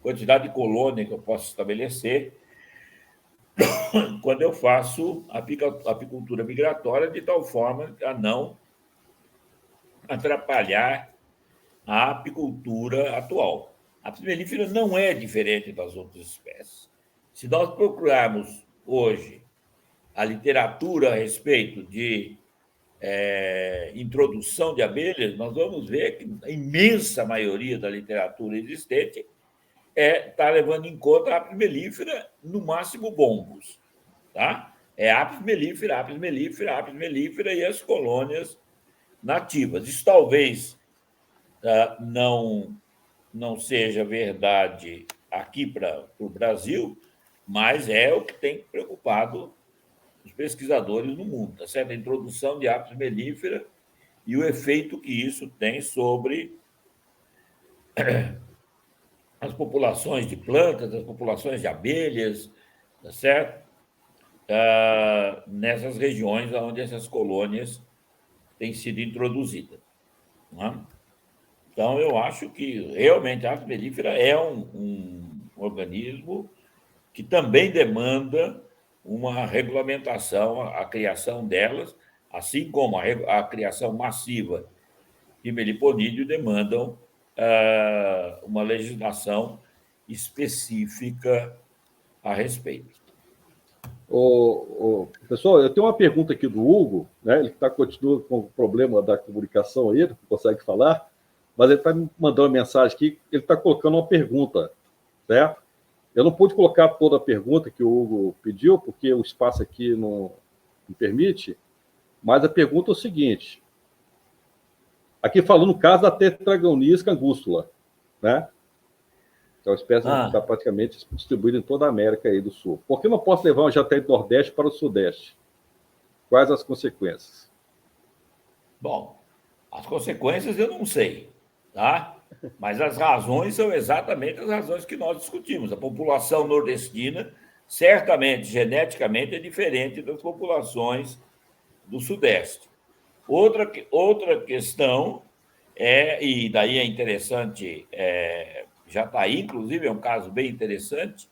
quantidade de colônia que eu posso estabelecer, quando eu faço apicultura migratória, de tal forma a não atrapalhar a apicultura atual. A apis mellifera não é diferente das outras espécies. Se nós procurarmos hoje a literatura a respeito de introdução de abelhas, nós vamos ver que a imensa maioria da literatura existente está levando em conta a apis mellifera, no máximo bombos. Tá? É apis mellifera, apis mellifera, apis mellifera e as colônias nativas. Isso talvez não seja verdade aqui para o Brasil, mas é o que tem preocupado os pesquisadores no mundo, tá certo? A introdução de apis mellifera e o efeito que isso tem sobre as populações de plantas, as populações de abelhas, tá certo? Nessas regiões onde essas colônias têm sido introduzidas. Não é? Então, eu acho que realmente a apis mellifera é um organismo que também demanda uma regulamentação, a criação delas, assim como a criação massiva de meliponídeo demandam uma legislação específica a respeito. Pessoal, eu tenho uma pergunta aqui do Hugo, né? Ele continua com o problema da comunicação aí, não consegue falar, mas ele está me mandando uma mensagem aqui, ele está colocando uma pergunta, certo? Eu não pude colocar toda a pergunta que o Hugo pediu, porque o espaço aqui não me permite, mas a pergunta é o seguinte, aqui falando no caso da Tetragonis cangústula, né? Que é uma espécie que está praticamente distribuída em toda a América aí do Sul. Por que não posso levar um jaté do Nordeste para o Sudeste? Quais as consequências? Bom, as consequências eu não sei, tá? Mas as razões são exatamente as razões que nós discutimos. A população nordestina, certamente, geneticamente, é diferente das populações do Sudeste. Outra questão e daí é interessante, já está aí, inclusive, é um caso bem interessante,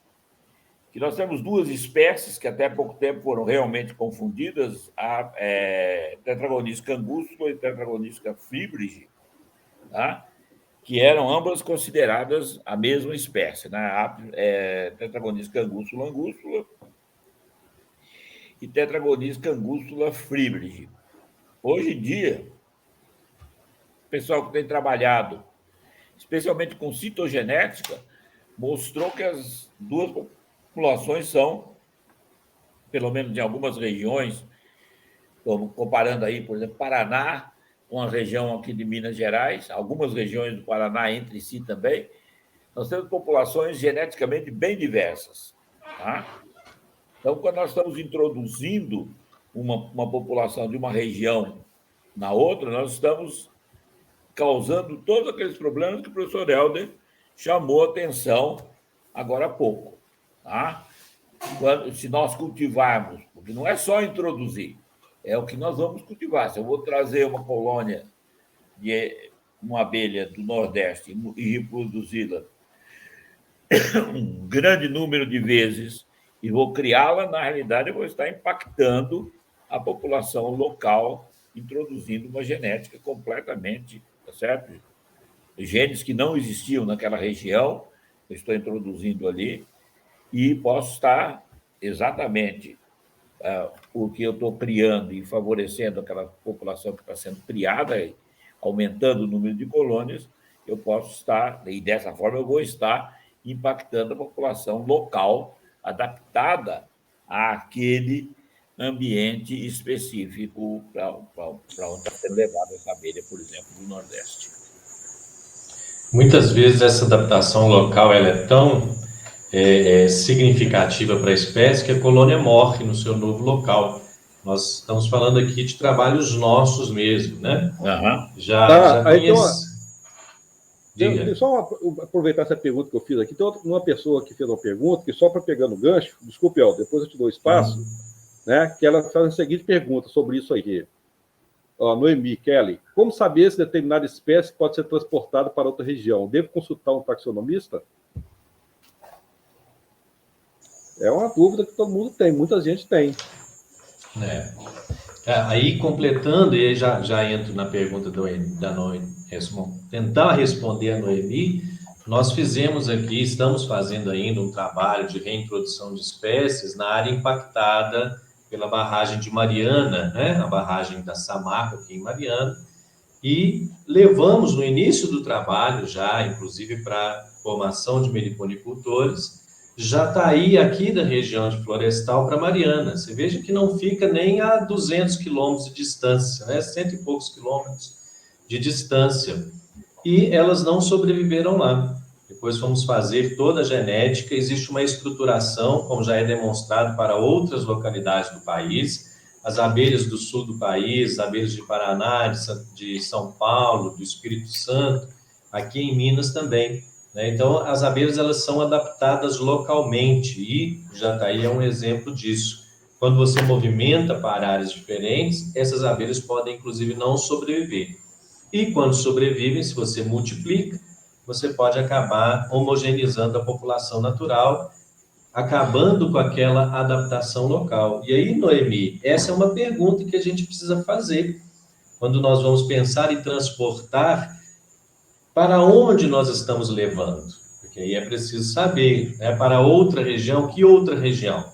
que nós temos duas espécies que até pouco tempo foram realmente confundidas, a Tetragonis cangústula e Tetragonis fibrig, tá? Que eram ambas consideradas a mesma espécie, né? Tetragonis cangústula angústula e Tetragonis cangústula fibrig. Hoje em dia, o pessoal que tem trabalhado, especialmente com citogenética, mostrou que as duas populações são, pelo menos em algumas regiões, comparando aí, por exemplo, Paraná, com a região aqui de Minas Gerais, algumas regiões do Paraná entre si também, nós temos populações geneticamente bem diversas. Tá? Então, quando nós estamos introduzindo uma população de uma região na outra, nós estamos causando todos aqueles problemas que o professor Helder chamou a atenção agora há pouco. Tá? Se nós cultivarmos, porque não é só introduzir, é o que nós vamos cultivar. Se eu vou trazer uma colônia de uma abelha do Nordeste e reproduzi-la um grande número de vezes e vou criá-la, na realidade, eu vou estar impactando a população local, introduzindo uma genética completamente, tá certo? Genes que não existiam naquela região, eu estou introduzindo ali, e posso estar exatamente porque eu estou criando e favorecendo aquela população que está sendo criada, aumentando o número de colônias, eu posso estar, e dessa forma eu vou estar impactando a população local adaptada àquele ambiente específico para onde está sendo levada essa abelha, por exemplo, do Nordeste. Muitas vezes essa adaptação local ela é tão significativa para a espécie que a colônia morre no seu novo local. Nós estamos falando aqui de trabalhos nossos mesmo, né? Uhum. Já Diga. Só aproveitar essa pergunta que eu fiz aqui. Tem uma pessoa que fez uma pergunta, que só para pegar no gancho, desculpe, El, depois eu te dou espaço, né? Que ela faz a seguinte pergunta sobre isso aqui. Noemi Kelly, como saber se determinada espécie pode ser transportada para outra região? Devo consultar um taxonomista? É uma dúvida que todo mundo tem, muita gente tem. Aí, completando, e já entro na pergunta da Noemi, tentar responder a Noemi, nós fizemos aqui, estamos fazendo ainda um trabalho de reintrodução de espécies na área impactada pela barragem de Mariana, né? A barragem da Samarco aqui em Mariana, e levamos no início do trabalho já, inclusive para formação de meliponicultores, Jataí aqui da região de Florestal para Mariana. Você veja que não fica nem a 200 quilômetros de distância, né? 100 e poucos quilômetros de distância. E elas não sobreviveram lá. Depois fomos fazer toda a genética, existe uma estruturação, como já é demonstrado para outras localidades do país, as abelhas do sul do país, abelhas de Paraná, de São Paulo, do Espírito Santo, aqui em Minas também, né? Então, as abelhas elas são adaptadas localmente e Jataí é um exemplo disso. Quando você movimenta para áreas diferentes, essas abelhas podem, inclusive, não sobreviver. E quando sobrevivem, se você multiplica, você pode acabar homogeneizando a população natural, acabando com aquela adaptação local. E aí, Noemi, essa é uma pergunta que a gente precisa fazer quando nós vamos pensar em transportar, para onde nós estamos levando? Porque aí é preciso saber, né? Para outra região, que outra região?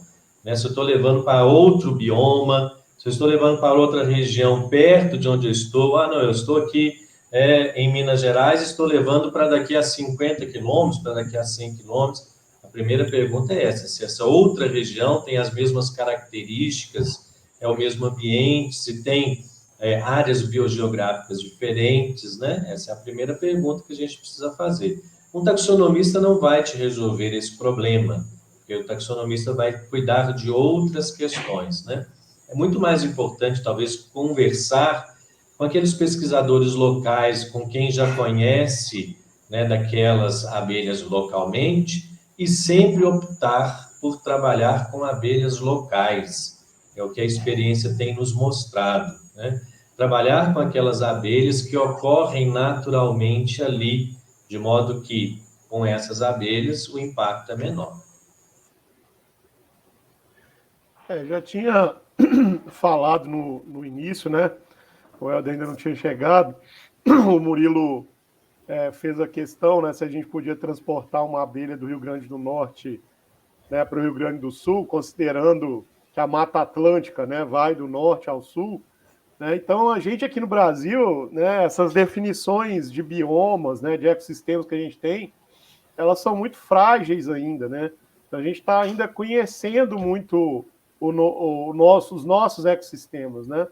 Né? Se eu estou levando para outro bioma, se eu estou levando para outra região perto de onde eu estou, não, eu estou aqui em Minas Gerais, estou levando para daqui a 50 quilômetros, para daqui a 100 quilômetros. A primeira pergunta é essa, se essa outra região tem as mesmas características, é o mesmo ambiente, se tem áreas biogeográficas diferentes, né? Essa é a primeira pergunta que a gente precisa fazer. Um taxonomista não vai te resolver esse problema, porque o taxonomista vai cuidar de outras questões, né? É muito mais importante, talvez, conversar com aqueles pesquisadores locais, com quem já conhece, né, daquelas abelhas localmente, e sempre optar por trabalhar com abelhas locais. É o que a experiência tem nos mostrado, né? Trabalhar com aquelas abelhas que ocorrem naturalmente ali, de modo que, com essas abelhas, o impacto é menor. Já tinha falado no início, né? O Helder ainda não tinha chegado. O Murilo fez a questão, né? Se a gente podia transportar uma abelha do Rio Grande do Norte, né, para o Rio Grande do Sul, considerando que a Mata Atlântica, né, vai do norte ao sul. Né? Então, a gente aqui no Brasil, né, essas definições de biomas, né, de ecossistemas que a gente tem, elas são muito frágeis ainda, né? Então, a gente está ainda conhecendo muito os nossos ecossistemas, né?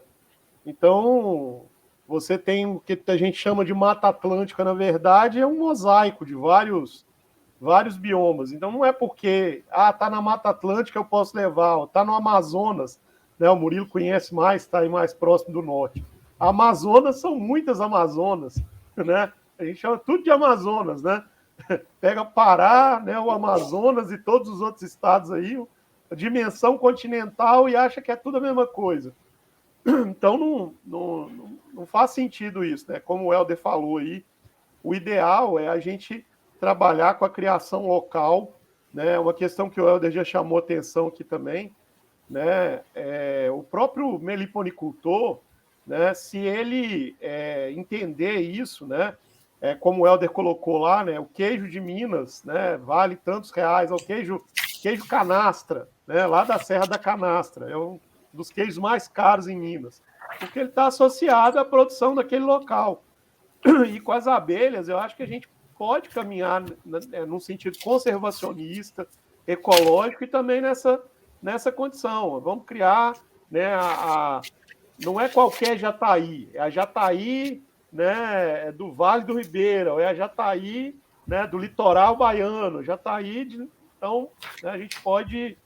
Então, você tem o que a gente chama de Mata Atlântica, na verdade, é um mosaico de vários biomas. Então, não é porque, tá na Mata Atlântica, eu posso levar, tá no Amazonas, né? O Murilo conhece mais, está aí mais próximo do norte. Amazonas são muitas Amazonas, né? A gente chama tudo de Amazonas, né? Pega Pará, né, o Amazonas e todos os outros estados aí, a dimensão continental, e acha que é tudo a mesma coisa. Então, não faz sentido isso, né? Como o Helder falou aí, o ideal é a gente trabalhar com a criação local, né? Uma questão que o Helder já chamou atenção aqui também, né? O próprio meliponicultor, né? Se ele entender isso, né? Como o Helder colocou lá, né? O queijo de Minas, né? Vale tantos reais, o queijo canastra, né? Lá da Serra da Canastra, é um dos queijos mais caros em Minas, porque ele está associado à produção daquele local. E com as abelhas, eu acho que a gente pode caminhar num sentido conservacionista, ecológico, e também nessa condição. Vamos criar, né, não é qualquer Jataí, é a Jataí, né, do Vale do Ribeira, ou é a Jataí, né, do litoral baiano, Jataí. Então, né, a gente pode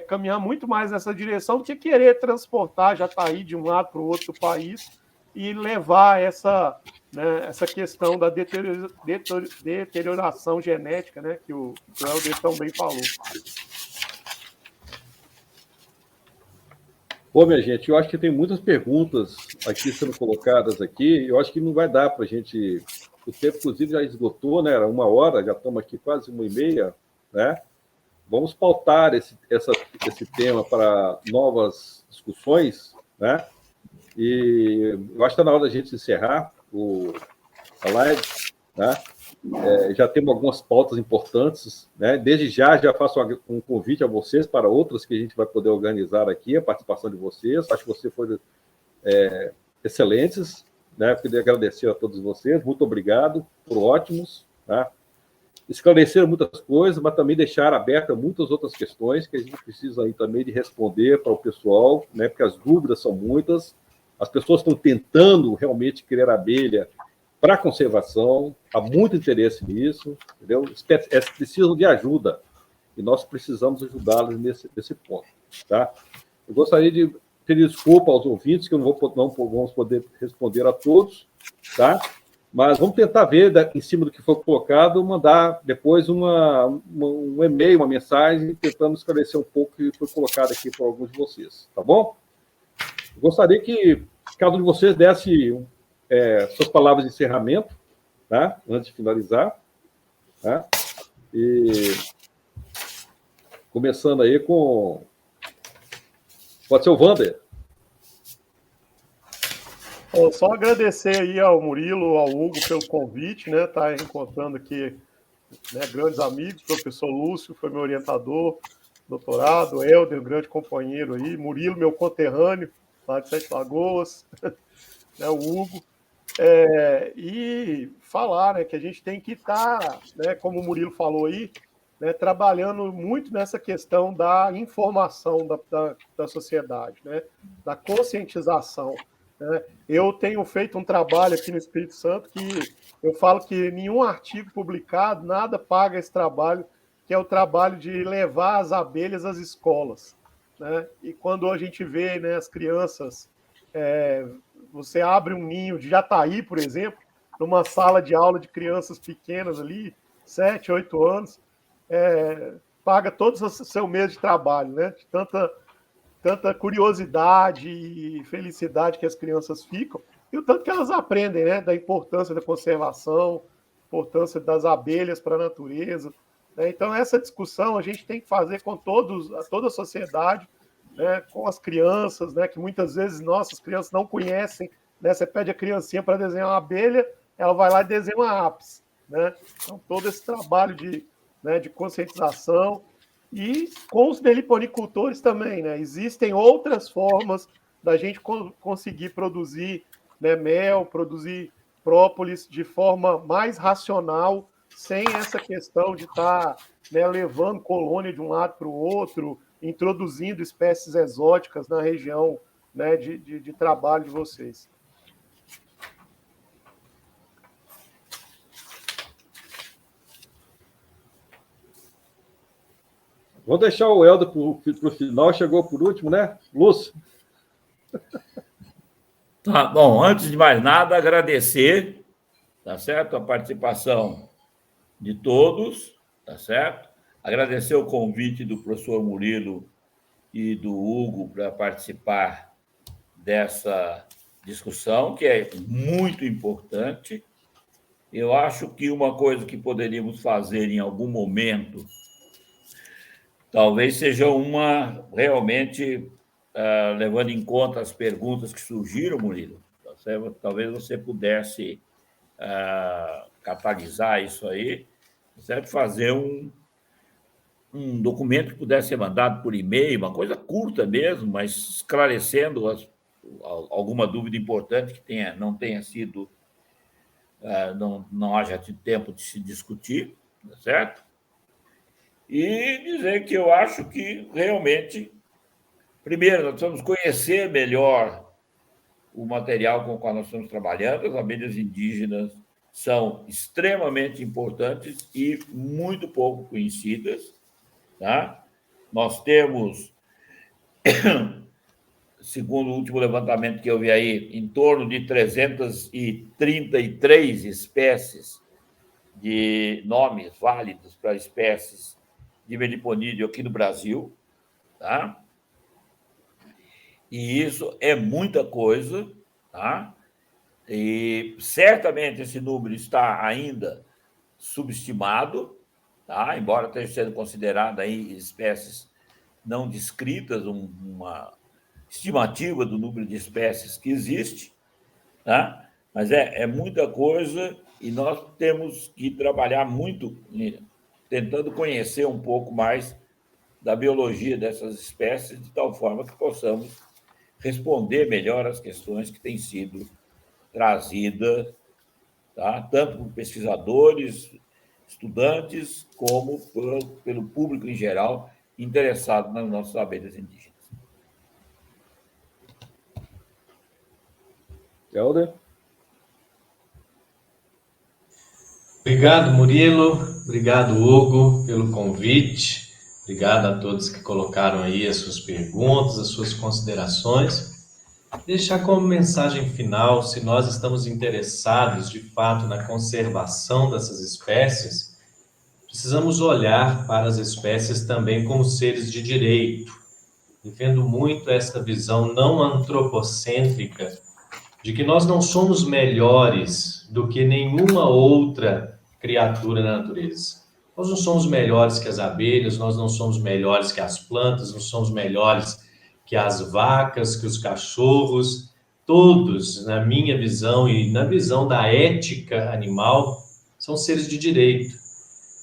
caminhar muito mais nessa direção do que querer transportar Jataí de um lado para o outro do país e levar essa questão da deterioração genética, né, que o Helder tão bem falou. Bom, minha gente, eu acho que tem muitas perguntas aqui sendo colocadas aqui. Eu acho que não vai dar para a gente... O tempo, inclusive, já esgotou, né? Era 1 hora, já estamos aqui quase 1h30, né? Vamos pautar esse tema para novas discussões, né? E eu acho que está na hora da gente encerrar a live, né? Já temos algumas pautas importantes, né? Desde já faço um convite a vocês para outras que a gente vai poder organizar aqui, a participação de vocês. Acho que vocês foram excelentes, né? Queria agradecer a todos vocês, muito obrigado, foram ótimos, tá? Esclareceram muitas coisas, mas também deixaram abertas muitas outras questões que a gente precisa aí também de responder para o pessoal, né? Porque as dúvidas são muitas, as pessoas estão tentando realmente criar abelha para conservação, há muito interesse nisso, entendeu? Precisam de ajuda, e nós precisamos ajudá-los nesse ponto, tá? Eu gostaria de pedir desculpa aos ouvintes, que não vamos poder responder a todos, tá? Mas vamos tentar ver, em cima do que foi colocado, mandar depois um e-mail, uma mensagem, tentando esclarecer um pouco o que foi colocado aqui por alguns de vocês, tá bom? Eu gostaria que cada um de vocês desse suas palavras de encerramento, tá? Antes de finalizar, tá? E começando aí com... Pode ser o Wander. Só agradecer aí ao Murilo, ao Hugo pelo convite, né? Tá encontrando aqui, né, grandes amigos, professor Lúcio, foi meu orientador, doutorado, Helder, grande companheiro aí, Murilo, meu conterrâneo, lá de Sete Lagoas, né, o Hugo. E falar, né, que a gente tem que estar, né, como o Murilo falou aí, né, trabalhando muito nessa questão da informação da sociedade, né, da conscientização, né. Eu tenho feito um trabalho aqui no Espírito Santo que eu falo que nenhum artigo publicado, nada paga esse trabalho, que é o trabalho de levar as abelhas às escolas, né. E quando a gente vê, né, as crianças... você abre um ninho de Jataí, por exemplo, numa sala de aula de crianças pequenas ali, 7, 8 anos, paga todo o seu mês de trabalho, né? De tanta curiosidade e felicidade que as crianças ficam, e o tanto que elas aprendem, né? Da importância da conservação, importância das abelhas para a natureza, né? Então, essa discussão a gente tem que fazer com toda a sociedade, né, com as crianças, né, que muitas vezes nossas crianças não conhecem, né, você pede a criancinha para desenhar uma abelha, ela vai lá e desenha uma ápice, né? Então, todo esse trabalho de conscientização, e com os meliponicultores também, né? Existem outras formas da gente conseguir produzir, né, mel, produzir própolis de forma mais racional, sem essa questão de estar, né, levando colônia de um lado para o outro, introduzindo espécies exóticas na região, né, de trabalho de vocês. Vou deixar o Helder para o final, chegou por último, né? Lúcio. Tá bom, antes de mais nada, agradecer, tá certo? A participação de todos, tá certo? Agradecer o convite do professor Murilo e do Hugo para participar dessa discussão, que é muito importante. Eu acho que uma coisa que poderíamos fazer em algum momento, talvez seja realmente levando em conta as perguntas que surgiram, Murilo, tá certo? Talvez você pudesse catalisar isso aí, tá certo? Fazer um documento que pudesse ser mandado por e-mail, uma coisa curta mesmo, mas esclarecendo alguma dúvida importante que não tenha sido, não haja tido tempo de se discutir, tá certo? E dizer que eu acho que realmente, primeiro, nós precisamos conhecer melhor o material com o qual nós estamos trabalhando. As abelhas indígenas são extremamente importantes e muito pouco conhecidas, tá? Nós temos, segundo o último levantamento que eu vi aí, em torno de 333 espécies de nomes válidos para espécies de meliponídeo aqui no Brasil, tá? E isso é muita coisa, tá? E certamente esse número está ainda subestimado, tá? Embora esteja sendo considerado aí espécies não descritas, uma estimativa do número de espécies que existe, tá? Mas é muita coisa, e nós temos que trabalhar muito tentando conhecer um pouco mais da biologia dessas espécies, de tal forma que possamos responder melhor às questões que têm sido trazidas, tá? Tanto por pesquisadores, estudantes, como pelo público em geral interessado nas nossas abelhas indígenas. Helder? Obrigado, Murilo. Obrigado, Hugo, pelo convite. Obrigado a todos que colocaram aí as suas perguntas, as suas considerações. Deixar como mensagem final, se nós estamos interessados, de fato, na conservação dessas espécies, precisamos olhar para as espécies também como seres de direito, vivendo muito essa visão não antropocêntrica de que nós não somos melhores do que nenhuma outra criatura na natureza. Nós não somos melhores que as abelhas, nós não somos melhores que as plantas, não somos melhores que as vacas, que os cachorros. Todos, na minha visão e na visão da ética animal, são seres de direito.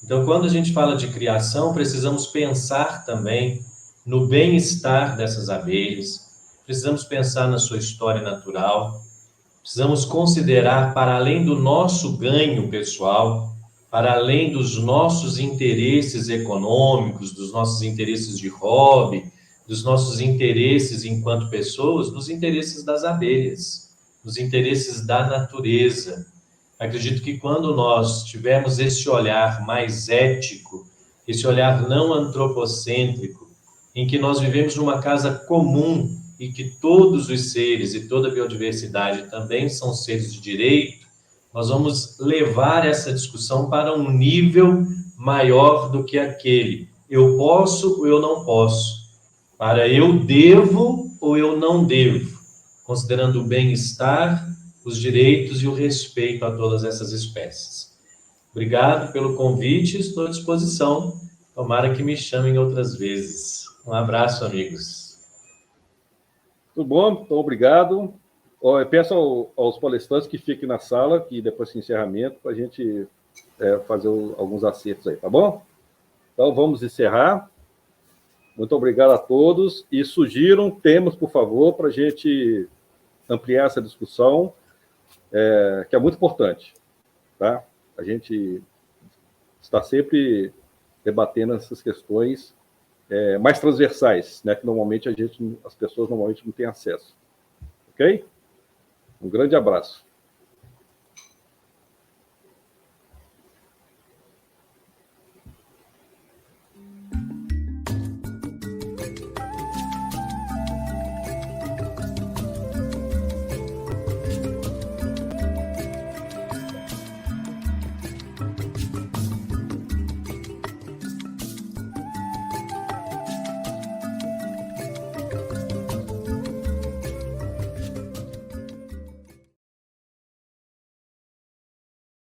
Então, quando a gente fala de criação, precisamos pensar também no bem-estar dessas abelhas, precisamos pensar na sua história natural, precisamos considerar, para além do nosso ganho pessoal, para além dos nossos interesses econômicos, dos nossos interesses de hobby, dos nossos interesses enquanto pessoas, nos interesses das abelhas, nos interesses da natureza. Acredito que quando nós tivermos esse olhar mais ético, esse olhar não antropocêntrico, em que nós vivemos numa casa comum e que todos os seres e toda a biodiversidade também são seres de direito, nós vamos levar essa discussão para um nível maior do que aquele. Eu posso ou eu não posso. Para eu devo ou eu não devo. Considerando o bem-estar, os direitos e o respeito a todas essas espécies. Obrigado pelo convite, estou à disposição. Tomara que me chamem outras vezes. Um abraço, amigos. Tudo bom? Então, obrigado. Eu peço aos palestrantes que fiquem na sala, que depois do encerramento, para a gente fazer alguns acertos aí, tá bom? Então, vamos encerrar. Muito obrigado a todos. E sugiram temas, por favor, para a gente ampliar essa discussão, que é muito importante, tá? A gente está sempre debatendo essas questões mais transversais, né, que normalmente as pessoas normalmente não têm acesso. Ok? Um grande abraço.